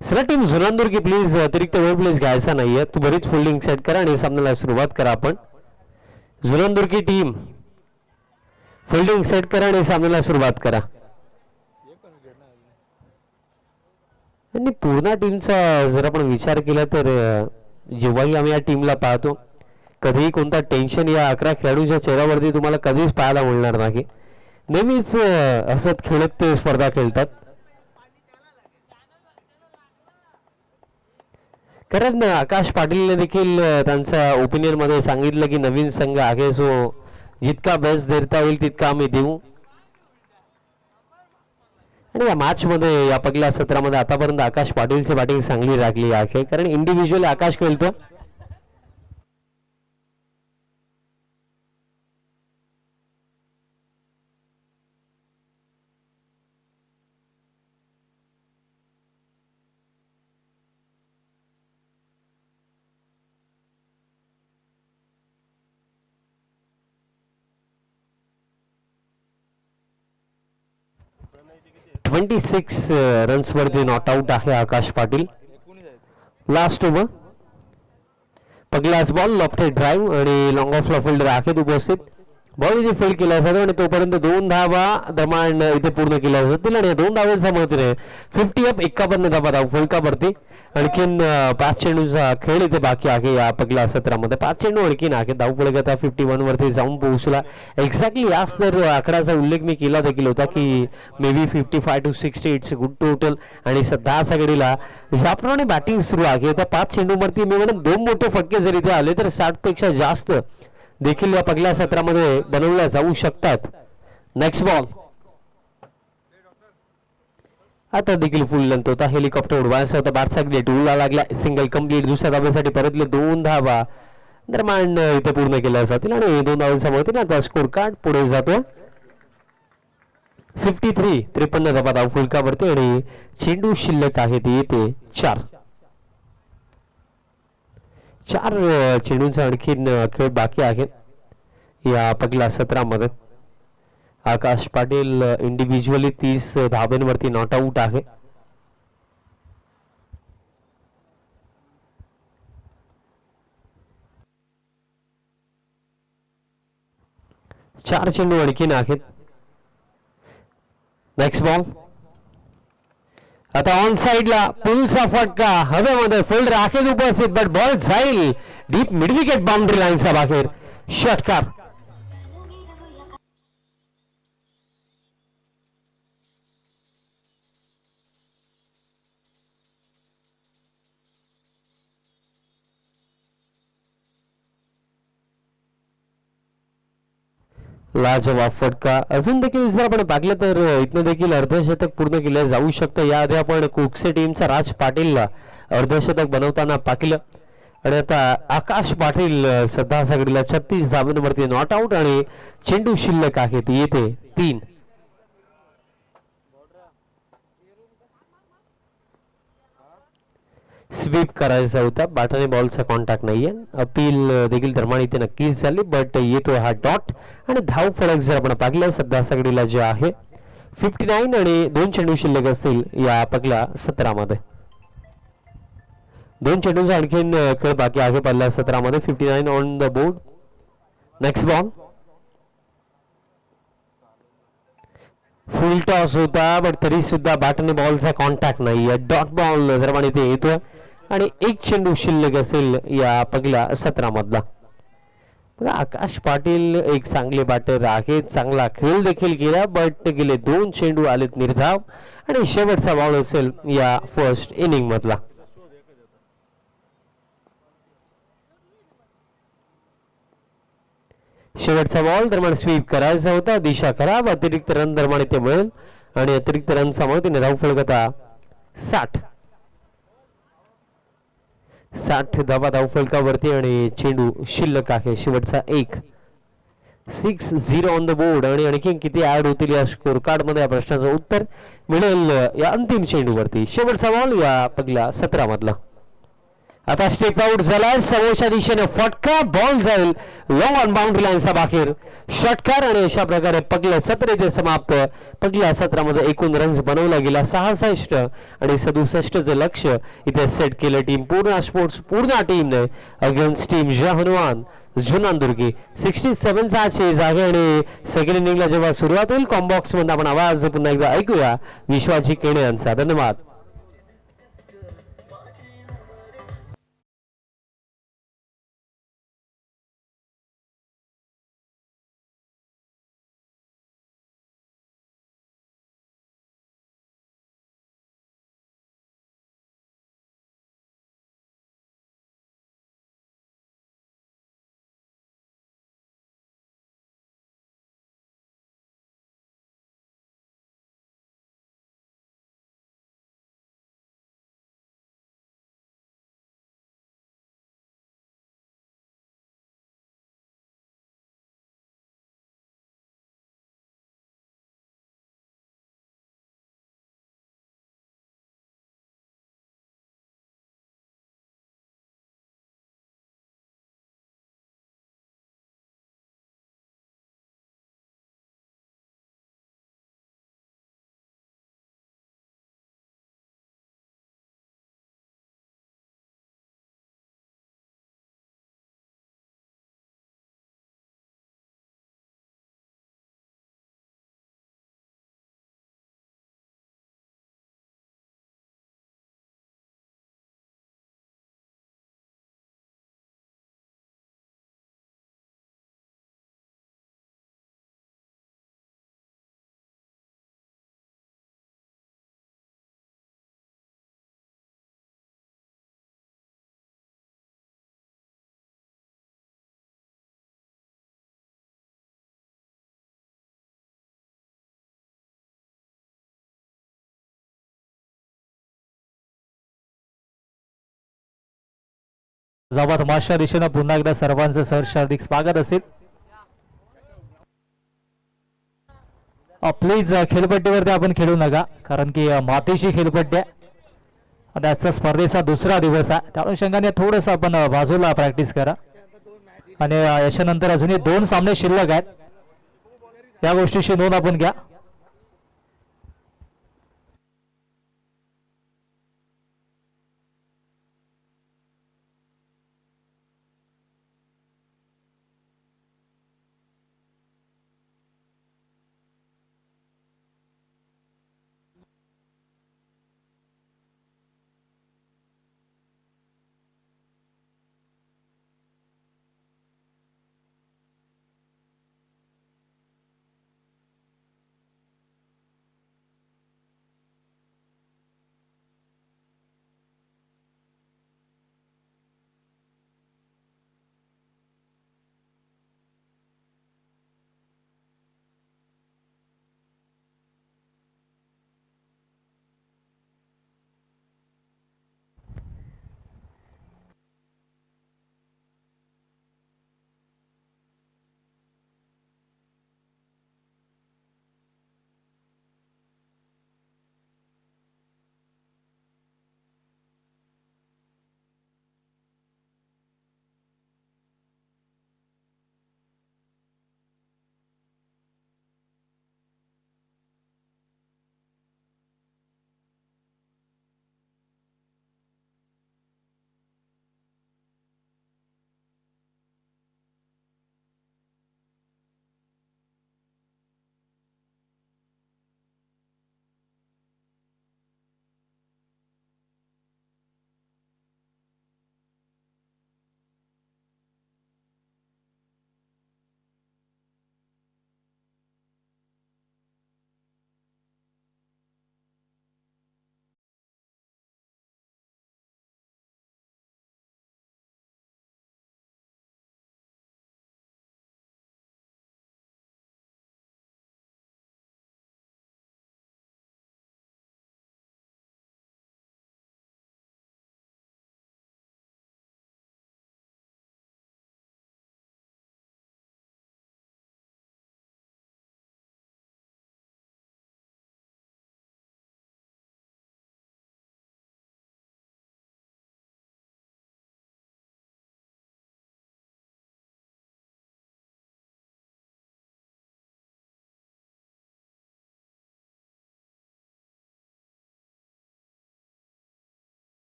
सर टीम झुनांदुर्गी प्लीज अतिरिक्त वेळ प्लीज घ्यायचा नाहीये. तू बरीच फिल्डिंग सेट करा आणि सामन्याला सुरुवात करा. आपण झुनांदुर्गी टीम फिल्डिंग सेट करा आणि सामन्याला सुरुवात करा. आणि पूर्ण टीमचा जर आपण विचार केला तर जेव्हाही आम्ही या टीमला पाहतो कधीही कोणता टेन्शन या 11 खेळाडूंच्या चेहऱ्यावरती तुम्हाला कधीच पाहायला मिळणार नाही. नेहमीच हसत खेळत ते स्पर्धा खेळतात. कारण आकाश पाटीलने देखील त्यांच्या ओपिनियन मध्ये सांगितलं की नवीन संघ आहे, सो जितका बेस्ट देता येईल तितका आम्ही देऊ. आणि या मॅच मध्ये या पहिल्या सत्रामध्ये आतापर्यंत आकाश पाटीलची बॅटिंग चांगली लागली आहे, कारण इंडिव्हिज्युअली आकाश खेळतो. रन्स वरती नॉट आउट आहे आकाश पाटील. Last over. पहिलाच बॉल लॉफ्टेड ड्राइव्ह आणि लॉंग ऑफ ला फिल्डर आहेत उपस्थित. बॉल इथे फील्ड केला जातो आणि तोपर्यंत 2 धावा दरम्यान इथे पूर्ण केल्या जातील आणि 2 धावांच्या मदतीने 50 अप 51 धावा धाव फलकावरती. आणखीन 5 चेंडूचा खेळ इथे बाकी आहे या पहिल्या सत्रामध्ये. 5 चेंडू आणखीन आहे. धावफलक आता 51 वरती जाऊन पोहोचला. एक्झॅक्टली याच तर आकड्याचा उल्लेख मी केला देखील होता की may be 55 to 60 it's good total. आणि सध्या सगळीला ज्याप्रमाणे बॅटिंग सुरू आहे त्या 5 चेंडूवरती मी म्हणून 2 मोठे फटके जर इथे आले तर 60 पेक्षा जास्त देखील या पहिल्या सत्रामध्ये बनवल्या जाऊ शकतात. नेक्स्ट बॉल आता देखील फुल लेंथ होता. हेलिकॉप्टर उडवायचा होता. बारसागले टूलला लागला. Single complete. दुसऱ्या धाब्यासाठी परतले 2 धावा दरम्यान इथे पूर्ण केल्या जातील आणि 2 धावांच्या मदतीने आता स्कोर कार्ड पुढे जातो. 53 धावा धाव फुलकावरती आणि चेंडू शिल्लक आहे ते येते 4 चेंडूंचा आणखीन खेळ बाकी आहे या पहिल्या सत्रामध्ये. आकाश पाटील इंडिव्हिज्युअली 30 धाब्यांवरती नॉट आउट आहे. चार चेंडू आणखीन आहेत. नेक्स्ट बॉल आता ऑन साइडला पुलचा फटका हवेमध्ये फील्ड राखेल उपस्थित बट बॉल जाईल डीप मिड विकेट बाउंड्री लाईनचा बाहेर. षटकार लाजवाब फटका. अजून देखील जर आपण पाहिलं तर इथनं देखील अर्धशतक पूर्ण केलं जाऊ शकतं. याआधी आपण कोकसे टीमचा राज पाटीलला अर्धशतक बनवताना पाहिलं आणि आता आकाश पाटील सध्या सगळीला 36 धाब्यांवरती नॉट आउट आणि चेंडू शिल्लक आहेत येते 3. स्वीप करायचा होता. बॅटने बॉलचा कॉन्टॅक्ट नाहीये. अपील देखील दरम्यान इथे नक्कीच झाली बट येतो हा डॉट आणि धाव फलक जर आपण पाहिलं सध्या सगळीला जे आहे 59 आणि 2 चेंडू शिल्लक असतील या पहिल्या सत्रामध्ये. 2 चेंडूंचा आणखीन खेळ बाकी आहे पहिल्या सत्रामध्ये. 59 on the board. Next ball full toss होता बट तरी सुद्धा बॅटने बॉलचा कॉन्टॅक्ट नाहीये. डॉट बॉल दरम्यान इथे येतोय आणि 1 चेंडू शिल्लक असेल या पहिल्या सत्रामधला. बघा आकाश पाटील एक चांगले बॅटर आहेत. चांगला खेळ देखील केला बट गेले 2 चेंडू आलेत निर्धाव आणि शेवटचा बॉल असेल या फर्स्ट इनिंग मधला. शेवटचा बॉल दरम्यान स्वीप करायचा होता. दिशा खराब. अतिरिक्त रन दरम्यान इथे मिळेल आणि अतिरिक्त रनचा मदतीने धाव फलक आता 60 धावा धाव फलकावरती आणि चेंडू शिल्लक आहे शेवटचा 1. 6-0 ऑन द बोर्ड आणि आणखी किती ऍड होतील या स्कोर कार्ड मध्ये या प्रश्नाचं उत्तर मिळेल या अंतिम चेंडूवरती. शेवटचा बॉल या पहिल्या सत्रामधला. आता स्टेप आउट झाला. समोरच्या दिशेने फटका. बॉल जाईल लॉंग ऑन बाउंड्री लाईनचा बाहेर. षटकार आणि अशा प्रकारे पहिलं सत्र इथे समाप्त. पहिल्या सत्रामध्ये एकूण रन्स बनवला गेला 66 आणि 67चं लक्ष इथे सेट केलं टीम पूर्ण स्पोर्ट्स पूर्ण टीमने अगेन्स्ट टीम जय हनुमान जुनानदुर्गी. 67चा चेज आहे आणि सेकंड इनिंगला जेव्हा सुरुवात होईल कॉम्बॉक्स मध्ये आपण आवाज पुन्हा एकदा ऐकूया विश्वाजी केणे यांचा. धन्यवाद. जाबात माशा दिशेनं पुन्हा एकदा सर्वांचं सहर्ष हार्दिक स्वागत असेल. प्लीज खेळपट्टीवरती आपण खेळू नका, कारण की मातीची खेळपट्टी आहे. त्याचा स्पर्धेचा दुसरा दिवस आहे, त्या अनुषंगाने थोडंसं आपण बाजूला प्रॅक्टिस करा. आणि याच्यानंतर अजूनही 2 सामने शिल्लक आहेत, या गोष्टीची नोंद आपण घ्या.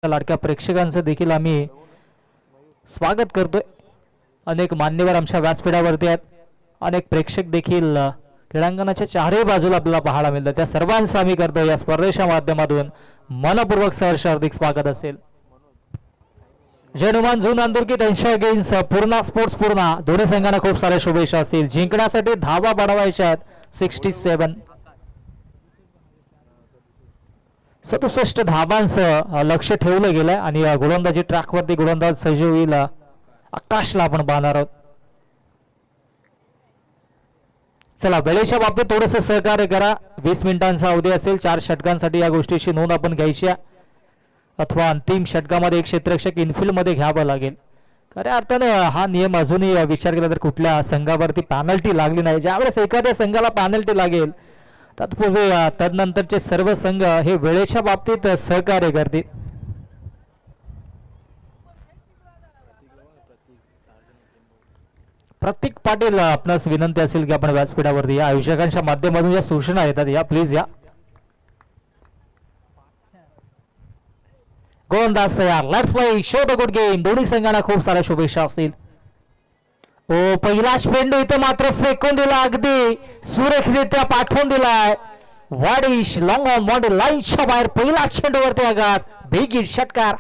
लाडक्या प्रेक्षकांचं देखील आम्ही स्वागत करतोय. अनेक मान्यवर आमच्या व्यासपीठावरती आहेत, अनेक प्रेक्षक देखील क्रीडांगणाच्या चारही बाजूला आपल्याला पाहायला मिळतात. त्या सर्वांचं आम्ही करतो या स्पर्धेच्या माध्यमातून मनपूर्वक सहर्ष हार्दिक स्वागत असेल. जनुमान झून अंदुरकी त्यांच्या अगेन्स्ट पूर्णा स्पोर्ट्स पूर्णा दोन्ही संघांना खूप साऱ्या शुभेच्छा असतील. जिंकण्यासाठी धावा बनवायच्या आहेत 67. 67 धावांचं लक्ष ठेवलं गेलंय आणि गोलंदाजी ट्रॅकवरती गोलंदाज सजीव होईल आकाशला आपण पाहणार आहोत. चला, वेळेच्या बाबतीत थोडंसं सहकार्य करा. 20 मिनिटांचा अवधी असेल. 4 षटकांसाठी या गोष्टीची नोंद आपण घ्यायची आहे, अथवा अंतिम षटकामध्ये एक क्षेत्ररक्षक इनफिल्ड मध्ये घ्यावं लागेल. खऱ्या अर्थाने हा नियम अजूनही विचार केला तर कुठल्या संघावरती पॅनल्टी लागली नाही. ज्यावेळेस एखाद्या संघाला पॅनल्टी लागेल तत्पूर्वी तदनंतरचे सर्व संघ हे वेळेच्या बाबतीत सहकार्य करतील. प्रतीक पाटील, आपणास विनंती असेल की आपण व्यासपीठावरती या आयोजकांच्या माध्यमातून या सूचना येतात या प्लीज या. गोलंदाज तयार. Let's play, show the good game. दोन्ही संघांना खूप साऱ्या शुभेच्छा असतील. ओ, पहिला चेंडू इथे मात्र फेकून दिला, अगदी सुरेखरित्या पाठवून दिलाय. वाडिश लॉंग ऑन बॉडी लाईनच्या बाहेर पहिला चेंडूवरती आघात, बेगीर षटकार.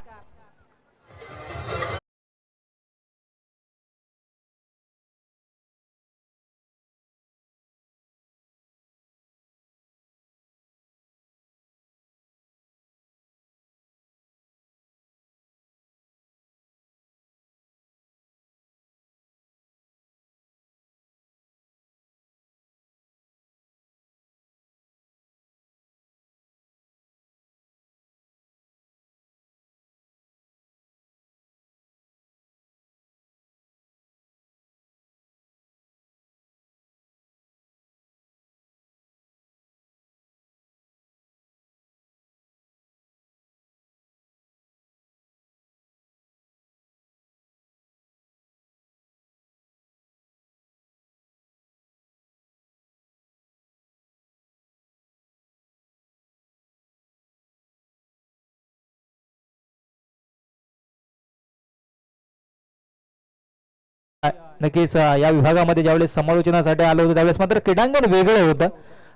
नक्कीच या विभागामध्ये ज्यावेळेस समालोचनासाठी आलं होतं त्यावेळेस मात्र क्रीडांगण वेगळं होतं,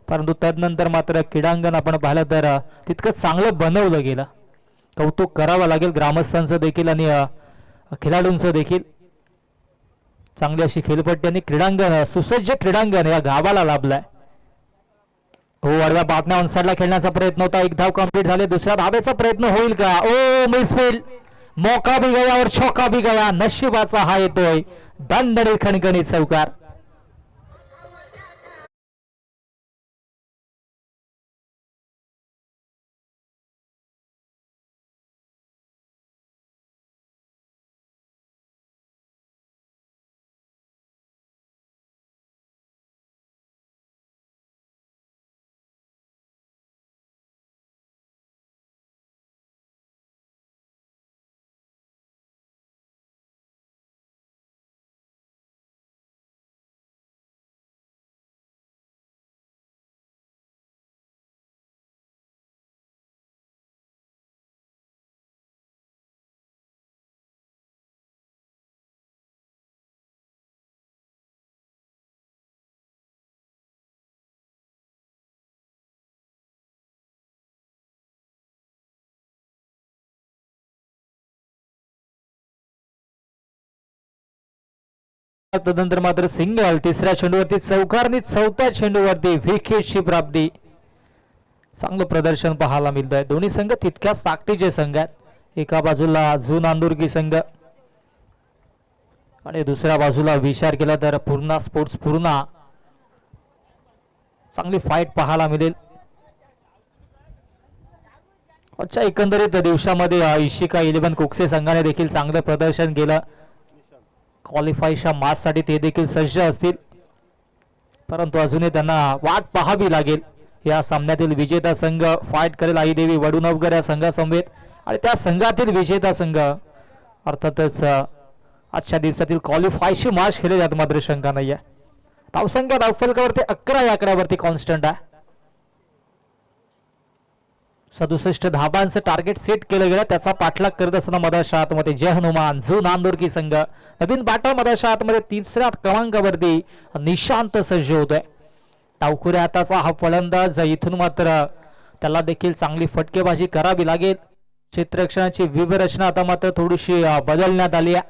परंतु तदनंतर मात्र क्रीडांगण आपण पाहिलं तर तितकं चांगलं बनवलं गेलं. कौतुक करावं लागेल ग्रामस्थांचं देखील आणि खेळाडूंचं देखील. चांगली अशी खेळपट्टी आणि क्रीडांगण, सुसज्ज क्रीडांगण या गावाला लाभलाय. हो, आडव्या बाटण्या ऑनसाइडला खेळण्याचा प्रयत्न होता. एक धाव कंप्लीट झाले. दुसऱ्या धावेचा प्रयत्न होईल का? ओ मिसफील्ड, मौका भी गया और चौका भी गया. नशिबाचा हा येतोय दणदणीत खणखणीत चौकार. तदनंतर मात्र सिंगल, तिसऱ्या चेंडूवरती चौकारनी, चौथ्या चेंडूवरती विकेटची प्राप्ती. चांगलं प्रदर्शन पाहायला मिळतंय. दोन्ही संघ तितक्याच ताकदीचे संघ आहेत. एका बाजूला जू नांदुर्की संघ आणि दुसऱ्या बाजूला विचार केला तर पूर्णा स्पोर्ट्स पूर्णा. चांगली फाईट पाहायला मिळेल. आजच्या एकंदरीत दिवसामध्ये इशिका 11 कोकसे संघाने देखील चांगलं प्रदर्शन केलं. क्वालिफायच्या मार्चसाठी ते देखील सज्ज असतील, परंतु अजूनही त्यांना वाट पाहावी लागेल. या सामन्यातील विजेता संघ फाईट करेल आईदेवी वडुनवगर या संघासमवेत आणि त्या संघातील विजेता संघ अर्थातच आजच्या दिवसातील क्वालिफायची मार्च खेळले यात मात्र शंका नाही आहे. धावसंख्या धावफलकावरती 11 या आकड्यावरती कॉन्स्टंट आहे. 67 धाबांचं टार्गेट सेट केलं गेलं. त्याचा पाठलाग करत असताना मधाच्या आतमध्ये जय हनुमान जू नांदुर्की संघ. नवीन बाटा मधाच्या आतमध्ये तिसऱ्या क्रमांकावरती निशांत सज्ज होतोय. टावखुऱ्या हाताचा हा फलंदाज, इथून मात्र त्याला देखील चांगली फटकेबाजी करावी लागेल. क्षेत्ररक्षणाची व्यूहरचना आता मात्र थोडीशी बदलण्यात आली आहे,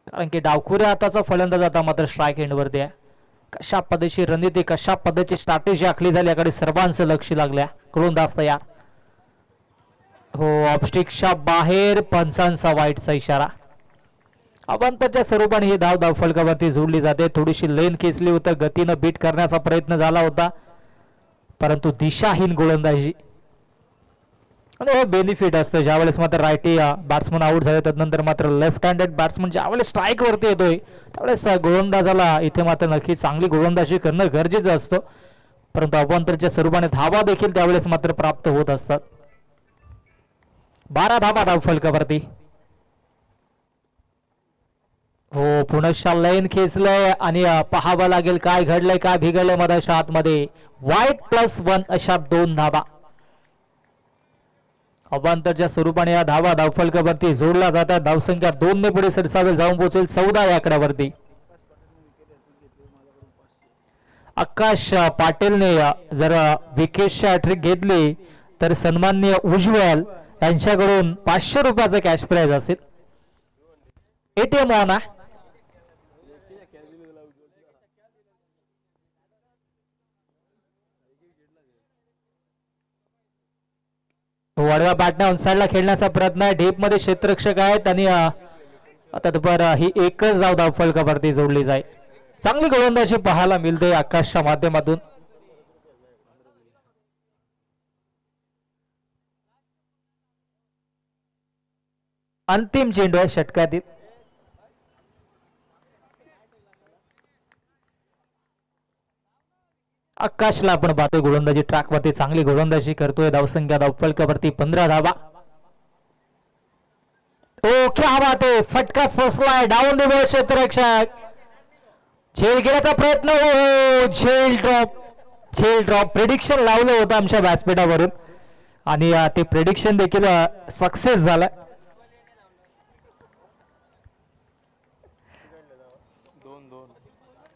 कारण की डावखुऱ्या हाताचा फलंदाज आता मात्र स्ट्राईक एंडवरती आहे. कशा पद्धतीची रणनीती, कशा पद्धतीची स्ट्रॅटेजी आखली झाली याकडे सर्वांचं लक्ष लागल्या. गोलंदाज तयार. हो, ऑफस्टिकच्या बाहेर, पंचांचा वाईटचा इशारा. अवांतरच्या स्वरूपाने ही धाव धावफलकावरती जोडली जाते. थोडीशी लेन खेचली होती, गतीनं बीट करण्याचा प्रयत्न झाला होता, परंतु दिशाहीन गोलंदाजी आणि हे बेनिफिट असतं ज्यावेळेस मात्र रायटी बॅट्समन आउट झाले. त्यानंतर मात्र लेफ्ट हँडेड बॅट्समन ज्यावेळेस स्ट्राईक वरती येतोय त्यावेळेस गोलंदाजाला इथे मात्र नक्की चांगली गोलंदाजी करणं गरजेचं असतं, परंतु अवांतरच्या स्वरूपाने धावा देखील त्यावेळेस मात्र प्राप्त होत असतात. 12 धावा धावफलकावरती. हो, पुनश्च लाईन खेचलंय आणि पाहावं लागेल काय घडलंय, काय बिघडलंय मधाच्या आतमध्ये. वाईट +1 अशा 2 धावा अवांतरच्या स्वरूपाने या धावा धावफलकावरती जोडल्या जातात. धावसंख्या 2 ने पुढे सरसावेल, जाऊन पोहोचेल 14 या आकड्यावरती. आकाश पाटीलने जर विकेटची हॅट्रिक घेतली तर सन्माननीय उज्ज्वल यांच्याकडून 500 रुपयाचं कॅश प्राइज असेल. एटीएम ऑन आहे. वडवा बॅटने ऑनसाइडला खेळण्याचा प्रयत्न आहे. डीप मध्ये क्षेत्ररक्षक आहेत आणि आता ही एकच धाव धावफलकावरती जोडली जाईल. चांगली गोलंदाजी पाहायला मिळते आकाशच्या माध्यमातून. अंतिम चेंडू आहे षटकातील. आकाशला आपण पाहतोय गोलंदाजी ट्रॅकवरती चांगली गोलंदाजी करतोय. धावसंख्या धावफलकावरती 15 धावा. ओ क्या बात आहे, फटका फसलाय. डाऊन द बॉल क्षेत्ररक्षक. झेल घेण्याचा प्रयत्न. हो, झेल ड्रॉप. झेल ड्रॉप प्रेडिक्शन लावलं होतं आमच्या व्यासपीठावरून आणि ते प्रेडिक्शन देखील सक्सेस झालं.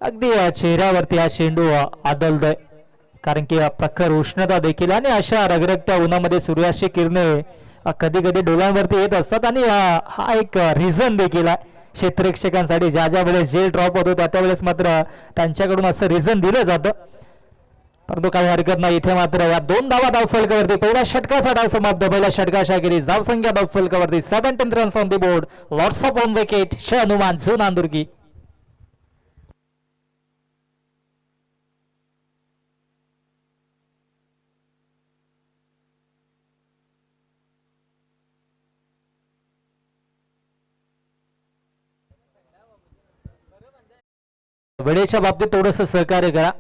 अगदी चेहऱ्यावरती हा चेंडू आदळतोय, कारण की प्रखर उष्णता देखील आणि अशा रगरगत्या उन्हामध्ये सूर्याची किरणे कधी कधी डोळ्यांवरती येत असतात आणि हा एक रिझन देखील आहे क्षेत्ररक्षकांसाठी. ज्या ज्या वेळेस जेल ड्रॉप होतो त्या वेळेस मात्र त्यांच्याकडून असं रिझन दिलं जातं, परंतु काही हरकत नाही. इथे मात्र या 2 धावा धावफलकावरती. पहिल्या षटकाचा डाव समाप्त. पहिल्या षटकाच्या अखेरीस धावसंख्या धावफलकावरती 17 runs on the board. Lots of on wicket. Hanuman झू नांदुर्गी. वेळेच्या बाबतीत थोडस सहकार्य करा.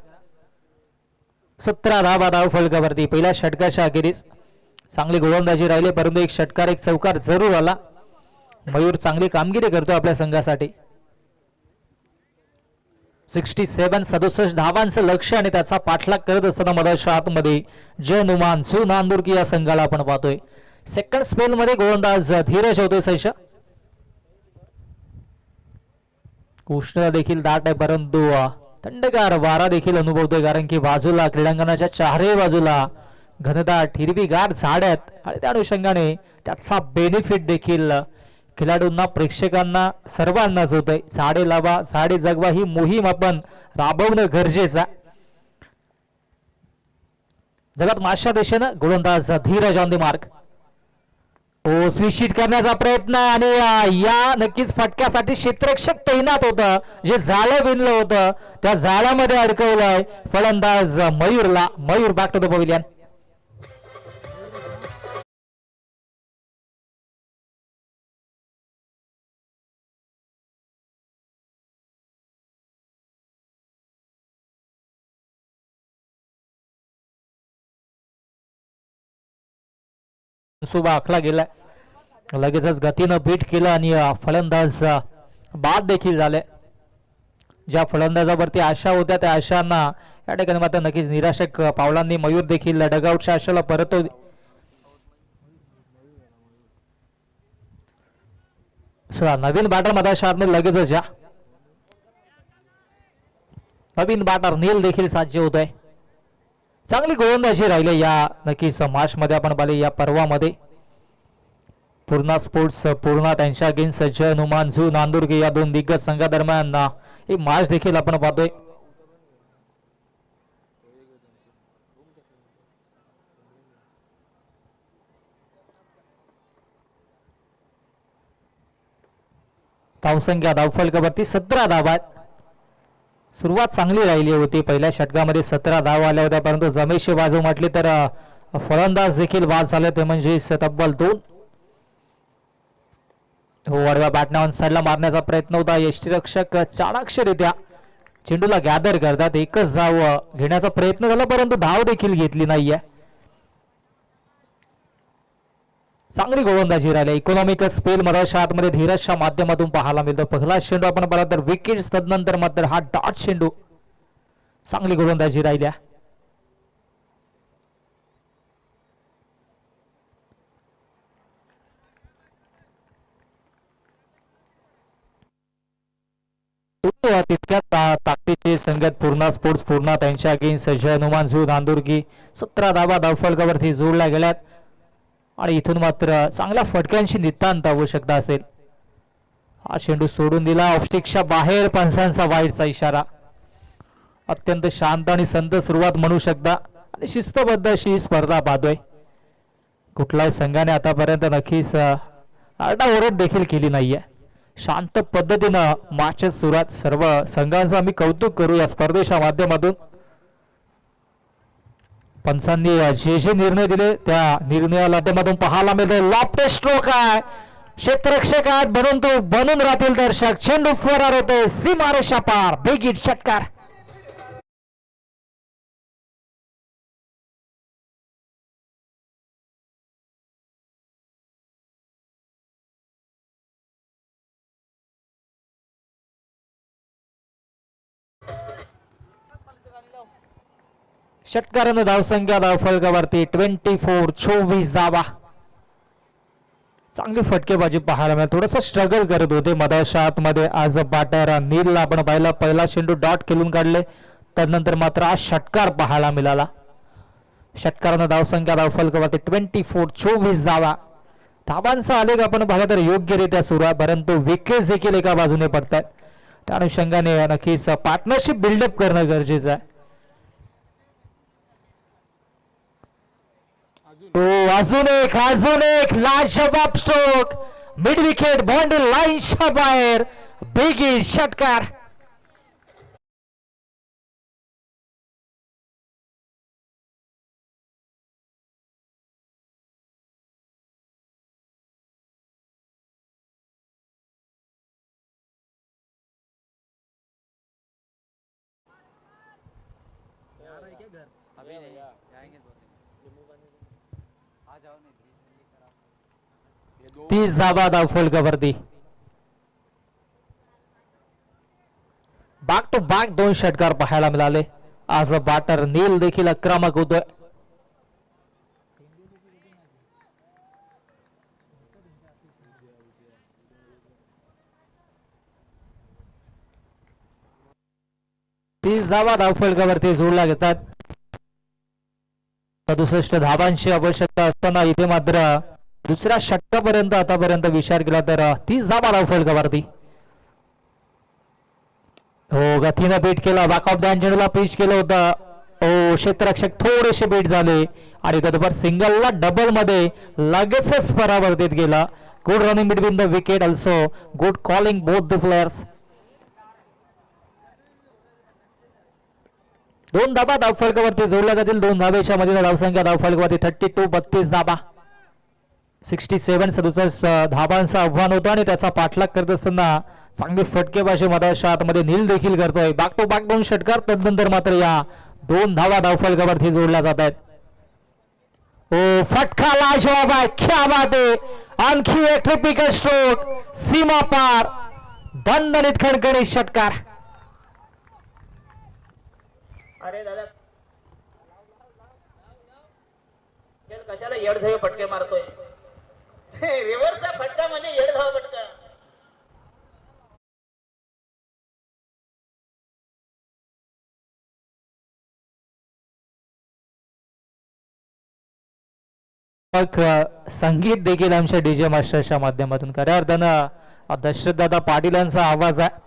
17 धावा धाव फलकावरती. पहिल्या षटकाच्या अखेरीस चांगली गोलंदाजी राहिली, परंतु एक षटकार एक चौकार जरूर आला. मयूर चांगली कामगिरी करतो आपल्या संघासाठी. 67 धावांचं लक्ष आणि त्याचा पाठलाग करत असताना मधाच्या आतमध्ये हनुमान झू नांदुर्गी या संघाला आपण पाहतोय. सेकंड स्पेल मध्ये गोलंदाज धीरज होतोय सैश. उष्णता देखील दाट आहे, परंतु थंडगार वारा देखील अनुभवतोय, कारण की बाजूला क्रीडांगणाच्या चारही बाजूला घनदाट हिरवीगार झाड आहेत आणि त्या अनुषंगाने त्याचा बेनिफिट देखील खेळाडूंना, प्रेक्षकांना, सर्वांनाच होतंय. झाडे लावा झाडे जगवा ही मोहीम आपण राबवणं गरजेचं आहे. जगात मागच्या दिशेनं गोलंदाज धीरज ऑन द मार्क. स्विशिट करण्याचा प्रयत्न आणि या नक्कीच फटक्यासाठी क्षेत्ररक्षक तैनात होतं. जे जाळं विणलं होतं त्या जाळ्यामध्ये अडकवलंय फलंदाज मयूरला. Mayur back to the pavilion. सुबा आखला गेलाय, लगेचच गतीनं बीट केलं आणि फलंदाज बाद देखील झाले. ज्या फलंदाजावरती आशा होत्या त्या आशांना या ठिकाणी मात्र नक्कीच निराशक पावलांनी मयूर देखील डगआउटच्या आशाला परत. नवीन बॅटर मधाच्या आतमध्ये लगेचच या नवीन बॅटर नील देखील साध्य होत आहे. चांगली गोलंदाजी राहिले या नक्कीच मार्च मध्ये आपण पाहिले या पर्वामध्ये. पूर्णा स्पोर्ट्स पूर्णा त्यांच्या अगेन्स्ट हनुमान झू नांदुर्गी या 2 दिग्गज संघादरम्यान एक मॅच देखील आपण पाहतोय. धावसंख्या धावफलकावरती 17 धावा आहेत. सुरुवात चांगली राहिली होती. पहिल्या षटकामध्ये 17 धावा आल्या होत्या, परंतु जमेशी बाजू म्हटली तर फलंदाज देखील बाद झाले, ते म्हणजे तब्बल 2. वडव्या बॅटने ऑन साइडला मारण्याचा प्रयत्न होता. यष्टीरक्षक चाणाक्षरित्या चेंडूला गॅदर करतात. एकच धाव घेण्याचा प्रयत्न झाला, परंतु धाव देखील घेतली नाहीये. चांगली गोलंदाजी राहिली. इकॉनॉमिकल स्पेल मधाच्या आतमध्ये धीरजच्या माध्यमातून पाहायला मिळतो. पहिला चेंडू आपण पाहिला तर विकेट, तदनंतर मात्र हा डॉट चेंडू. चांगली गोलंदाजी राहिल्या. तितक्याच ताकदीचे संगत पूर्णा स्पोर्ट्स पूर्णा त्यांच्या अगेन्स्ट हनुमान झू नांदुर्गी. 17 धावा धावफलकावरती जोडल्या गेल्यात आणि इथून मात्र चांगल्या फटक्यांची नितांत आवश्यकता असेल. हा चेंडू सोडून दिला ऑफस्टिकच्या बाहेर. पंचांचा वाईटचा इशारा. अत्यंत शांत आणि संत सुरुवात म्हणू शकता आणि शिस्तबद्ध अशी स्पर्धा पाहतोय. कुठल्याही संघाने आतापर्यंत नक्कीच आरडाओरड देखील केली नाहीये. शांत पद्धतीनं मॅचची सुरुवात. सर्व संघांचं आम्ही कौतुक करू या स्पर्धेच्या माध्यमातून. पंचांनी जे जे निर्णय दिले त्या निर्णयाला माध्यमातून पाहायला मिळते. लॉफ्ट स्ट्रोक आहे. क्षेत्ररक्षक आहेत बनून तो बनून राहतील दर्शक. चेंडू फरार होते सीमारेषा पार. बिग हिट षटकार. षटकारानं धावसंख्या धावफलकावरती 24 धावा. चांगली फटकेबाजी पाहायला मिळाली. थोडंसं स्ट्रगल करत होते मधाच्या आतमध्ये आज बॅटर नीलला आपण पाहिला. पहिला चेंडू डॉट खेळून काढले, त्यानंतर मात्र आज षटकार पाहायला मिळाला. षटकारानं धावसंख्या धावफलकावरती 24 धावा. धावांचा आलेख आपण पाहिला तर योग्यरित्या सुरू आहे, परंतु विकेट्स देखील एका बाजूने पडतात. त्या अनुषंगाने नक्कीच पार्टनरशिप बिल्डअप करणं गरजेचं आहे. अजून एक लाजवाब स्ट्रोक, मिड विकेट बाउंड्री लाईनच्या बाहेर, बिग हिट षटकार. अभी नहीं जाएंगे 30 धावा धावफलकावरती. बॅक टू बॅक 2 षटकार पाहायला मिळाले. आज बॅटर नील देखील आक्रमक होतोय. धावा धावफलकावरती जोडल्या घेतात. 67 धावांची आवश्यकता असताना इथे मात्र दुसऱ्या षटकापर्यंत आतापर्यंत विचार केला तर 30 धावा धावफलकावरती. हो, गतीनं बीट केला. बॅक ऑफ द चेंडूला पिच केलं होतं. ओ, क्षेत्ररक्षक थोडेसे बीट झाले आणि तदपर सिंगलला डबल मध्ये लगेचच परावर्तित गेला. Good running between the wicket, also good calling both the players. 2 धावा धावफलकावरती जोडल्या जातील. 2 धावेच्या मध्ये धावसंख्या धावफलकावरती 32 धावा. 67 धावांचं आव्हान होतं आणि त्याचा पाठलाग करत असताना चांगली फटकेबाजी मधाच्या आतमध्ये नील देखील करतोय. बॅक टू बॅक 2 षटकार, तदनंतर मात्र या 2 धावा धावफलकावरती जोडल्या जात आहेत. ओ, फटका लाजवाब आहे, क्या बात आहे. आणखी एक टिपिकल स्ट्रोक, सीमा पार, दणदणीत खणखणीत षटकार. अरे दादा कशाला येडधावे फटके मारतोय. रिव्हर्सचा फटका म्हणजे येडधाव फटका. संगीत देखील आमच्या डीजे मास्टरच्या माध्यमातून खऱ्या अर्थानं दशरथदादा पाटील यांचा आवाज आहे.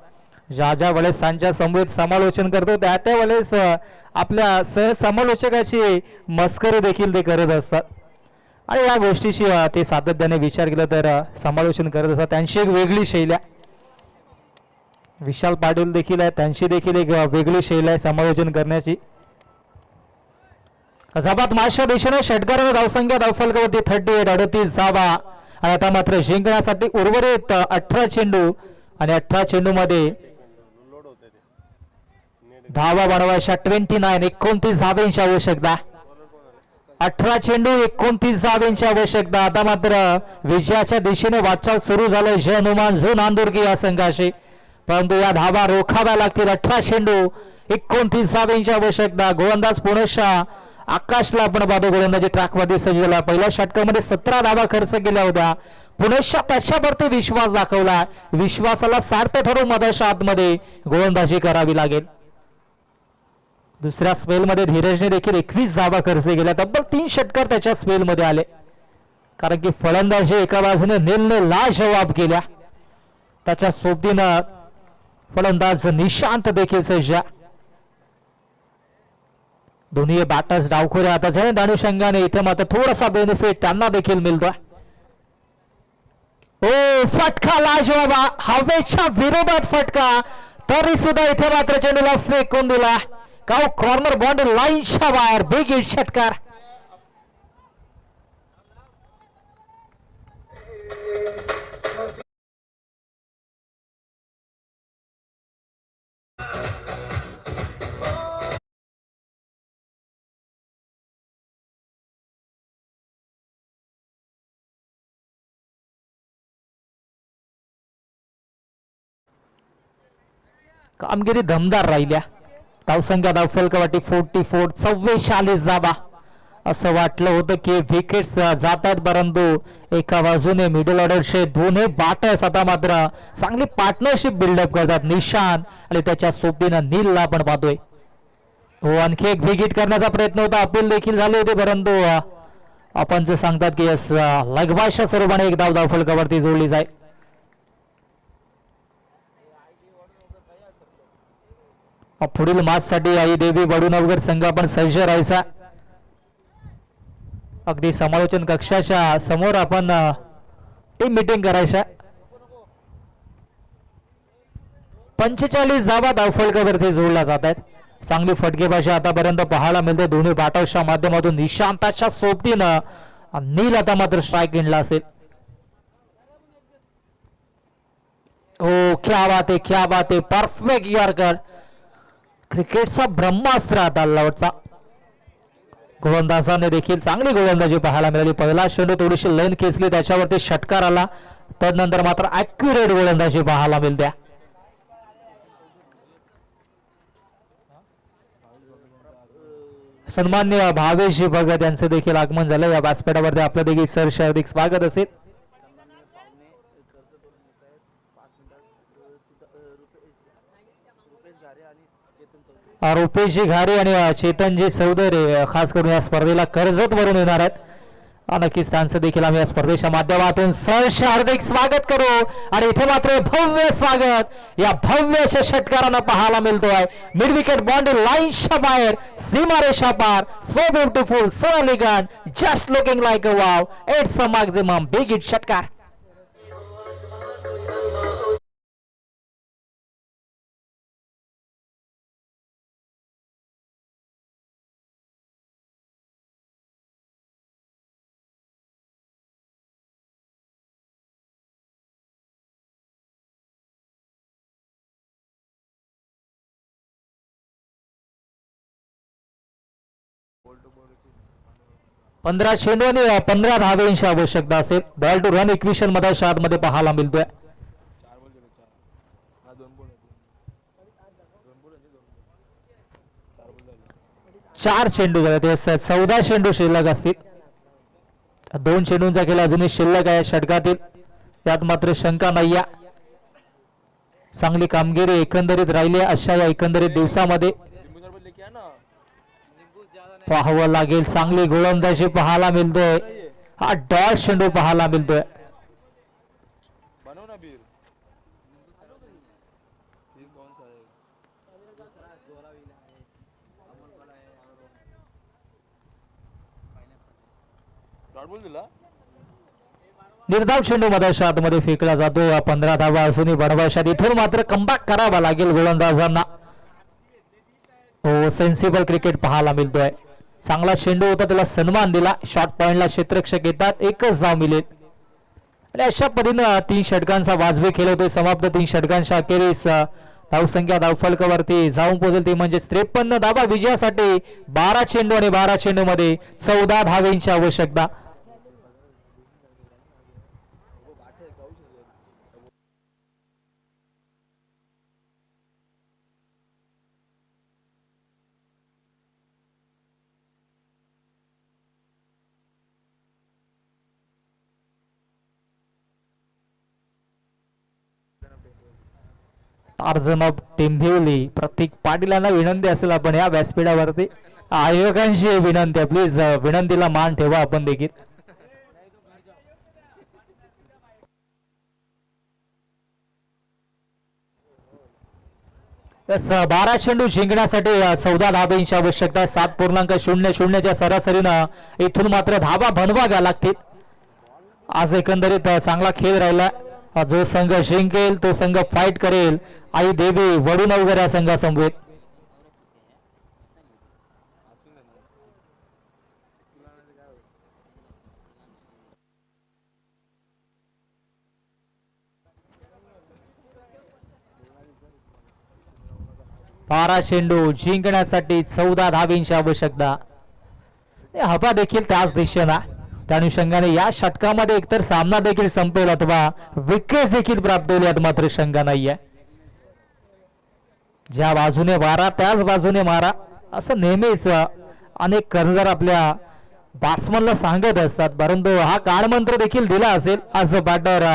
ज्या ज्या वेळेस त्यांच्या समवेत समालोचन करतो त्या वेळेस आपल्या सहसमालोचकाची मस्करी देखील ते करत असतात आणि या गोष्टीची ते सातत्याने विचार केला तर समालोचन करत असतात. त्यांची एक वेगळी शैली आहे. विशाल पाटील देखील आहे, त्यांची देखील एक वेगळी शैली आहे समालोचन करण्याची. झपात मागच्या दिशेने षटकाराने धावसंख्या धावफलकावरती 38 धावा आणि आता मात्र जिंकण्यासाठी उर्वरित 18 चेंडू आणि 18 चेंडू मध्ये धावा बनवायच्या 29 धावांची आवश्यकता. 18 चेंडू 29 धावांची आवश्यकता. आता मात्र विजयाच्या दिशेने वाटचाल सुरू झालंय जय हनुमान झो नांदुर्गी या संघाशी, परंतु या धावा रोखाव्या लागतील. 18 चेंडू 29 धावांची आवश्यकता. गोलंदाज पुणेशा आकाशला आपण पाहतो गोलंदाजी ट्रॅकमध्ये सजवला. पहिल्या षटकामध्ये 17 धावा खर्च केल्या होत्या. पुणेशा त्याच्यावरती विश्वास दाखवला. विश्वासाला सार्थ ठरवून मधाच्या आतमध्ये गोलंदाजी करावी लागेल. दुसऱ्या स्पेलमध्ये धीरजने देखील 21 धावा खर्च केल्या. तब्बल 3 षटकार त्याच्या स्पेलमध्ये आले, कारण की फलंदाजी एका बाजूने नीलने लाजवाब केल्या. त्याच्या सोबतीनं फलंदाज निशांत देखील सज्ज. दोन्ही बॅटर्स डावखोऱ्या हाताचे आहेत. अनुषंगाने इथे मात्र थोडासा बेनिफिट त्यांना देखील मिळतोय. ओ, फटका लाजवाब, हवेच्या विरोधात फटका, तरी सुद्धा इथे मात्र चेंडूला फेकून दिला. कॉर्नर बाउंड्री लाईनच्या बाहेर, बिग हिट षटकार. कामगिरी दमदार राहिल्या. धावसंख्या धावफलकावरती 44 धावा असं वाटलं होतं की विकेट्स जात आहेत, परंतु एका बाजूने मिडल ऑर्डरचे दोन्ही बॅटर्स आता मात्र चांगली पार्टनरशिप बिल्डअप करतात. निशांत आणि त्याच्या सोबतीनं नीलला आपण पाहतोय. हो, आणखी एक विकेट करण्याचा प्रयत्न होता, अपील देखील झाले होते, परंतु आपण जे सांगतात की यस लगबाजच्या स्वरूपाने एक धाव फलकावरती जोडली जाईल. पुढील मॅचसाठी आई देवी वडूनवगर संघ आपण सज्ज राहायचा. अगदी समालोचन कक्षाच्या समोर आपण टीम मीटिंग करायच्या. 45 धावा धावफलकावरती जोडल्या जात आहेत. चांगली फटकेबाजी आतापर्यंत पाहायला मिळते दोन्ही बॅटर्सच्या माध्यमातून. निशांताच्या सोबतीनं नील आता मात्र स्ट्राईक इनला असेल. ओ क्या बात आहे, क्या बात आहे, परफेक्ट यॉर्कर. क्रिकेटचा ब्रह्मास्त्र आता अल्लावटचा. गोलंदाजाने देखील चांगली गोलंदाजी पाहायला मिळाली. पहिला चेंडू थोडीशी लाईन खेचली, त्याच्यावरती षटकार आला, तदनंतर मात्र ऍक्युरेट गोलंदाजी पाहायला मिळते. सन्मान्य भावेशजी भगत यांचं देखील आगमन झालं या व्यासपीठावरती. आपलं देखील सर हार्दिक स्वागत असेल. रुपेशजी घारे आणि चेतनजी चौधरी खास करून या स्पर्धेला कर्जत वरून येणार आहेत. नक्कीच त्यांचं देखील आम्ही या स्पर्धेच्या माध्यमातून सहर्ष हार्दिक स्वागत करू. आणि इथे मात्र भव्य स्वागत या भव्य षटकारानं पाहायला मिळतोय. मिड विकेट बाउंड्री लाईनच्या बाहेर, सीमारेषा पार. So beautiful, so elegant, just looking like a wow. It's a maximum big hit षटकार. पंधरा चेंडू आणि 15 धावेंची आवश्यकता असेल. बॉल टू रन इक्वेशन मध्ये मध्ये पाहायला मिळतोय. 4 चेंडू झाले, 14 चेंडू शिल्लक असतील. 2 चेंडूंचा खेळ अजूनही शिल्लक आहे षटकातील, यात मात्र शंका नाही. चांगली कामगिरी एकंदरीत राहिली अशा या एकंदरीत दिवसामध्ये पाहावं लागेल. चांगली गोलंदाजी पाहायला मिळतोय. हा डॉट चेंडू पाहायला मिळतोय. निर्धाव चेंडू मधाच्या आतमध्ये फेकला जातोय. 15 धावा असूनही बनवायच्यात. इथून मात्र कमबॅक करावा लागेल गोलंदाजांना. हो, सेन्सिबल क्रिकेट पाहायला मिळतोय. चांगला चेंडू होता, त्याला सन्मान दिला. शॉर्ट पॉइंटला क्षेत्ररक्षक येतात, एकच धाव मिळेल. आणि अशा पद्धतीनं 3 षटकांचा वाजवी खेळ होतोय. समाप्त 3 षटकांच्या अखेरीस धावसंख्या धावफलकावरती जाऊन पोहोचेल ती म्हणजे 53 धावा. विजयासाठी 12 चेंडू आणि 12 चेंडू मध्ये 14 धावेंची आवश्यकता. अर्जुनब टेंभिवली प्रतीक पाटील यांना विनंती असेल आपण या व्यासपीठावरती आयोगांची विनंती, प्लीज विनंतीला मान ठेवा आपण देखील. तस 12 चेंडू जिंकण्यासाठी 14 धावेंची आवश्यकता. 7.00च्या सरासरीनं इथून मात्र धावा बनवाव्या लागतील. आज एकंदरीत चांगला खेळ राहिला. जो संघ जिंकेल तो संघ फाईट करेल आई देवी वडूनवगर या संघासमवेत. बारा चेंडू जिंकण्यासाठी 14 धावेंची आवश्यकता. हवा देखील त्याच दिशेला. त्या अनुषंगाने या षटकामध्ये एकतर सामना देखील संपेल अथवा विकेट देखील प्राप्त होईल यात मात्र शंका नाहीये. ज्या बाजूने वारा त्याच बाजूने मारा असं नेहमीच अनेक कर्णधार आपल्या बॅट्समनला सांगत असतात, परंतु हा कानमंत्र देखील दिला असेल आज बॅटर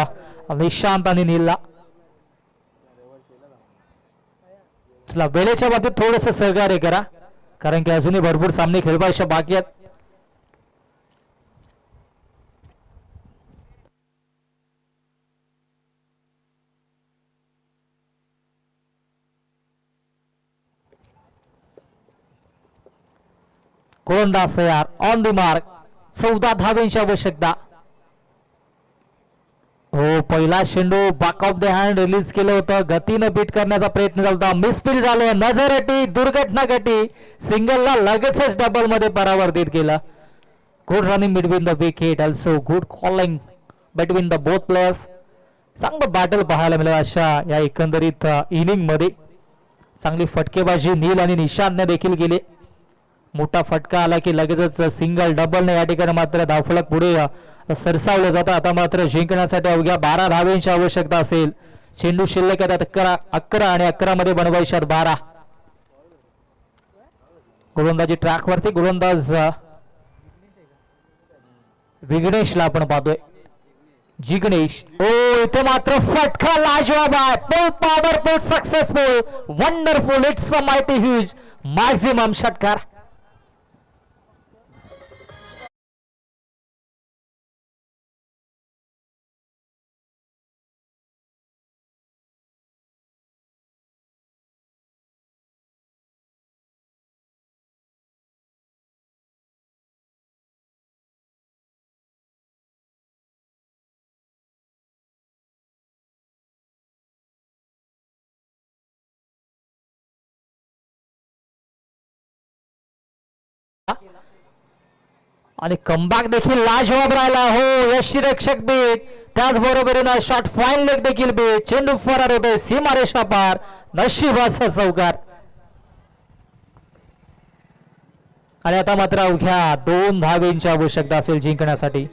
निशांत आणि नीलला. चला वेळेच्या बाबतीत थोडस सहकार्य करा, कारण की अजूनही भरपूर सामने खेळवायचे बाकी आहेत. गोलंदाज तयार, ऑन द मार्क, 14 धावांची आवश्यकता. हो, पहिला चेंडू back of the hand release केलं होतं, गतीनं बीट करण्याचा प्रयत्न झाला होता, मिसफील्ड झालं, नजरअटी, दुर्घटना गटी, सिंगलला लगेचच डबल मध्ये परावर्तित केलं. Good running between the wicket, also good calling between the both players. चांगलं बॅटल पाहायला मिळालं अशा या एकंदरीत इनिंग मध्ये. चांगली फटकेबाजी नील आणि निशांतने देखील केली. मोठा फटका आला की लगेचच सिंगल डबलने या ठिकाणी मात्र धावफलक पुढे सरसावलं जातं. आता मात्र जिंकण्यासाठी अवघ्या 12 धावांची आवश्यकता असेल. चेंडू शिल्लक आहेत 11 आणि 11 मध्ये बनवायच्यात 12. गोलंदाजी ट्रॅक वरती गोलंदाज विघ्नेशला आपण पाहतोय. जिग्नेश, ओ इथे मात्र फटका लाजवाब आहे. फुल powerful, successful, wonderful, it's a mighty huge, maximum षटकार. आणि कमबॅक देखील लाजवाब राहिला. हो, यष्टीरक्षक बीट, त्याचबरोबरीनं शॉट फाईन लेग देखील बीट, चेंडू फरार होतोय सीमारेषा पार, नशिबाचा चौकार. आणि आता मात्र अवघ्या 2 धावांची आवश्यकता असेल जिंकण्यासाठी.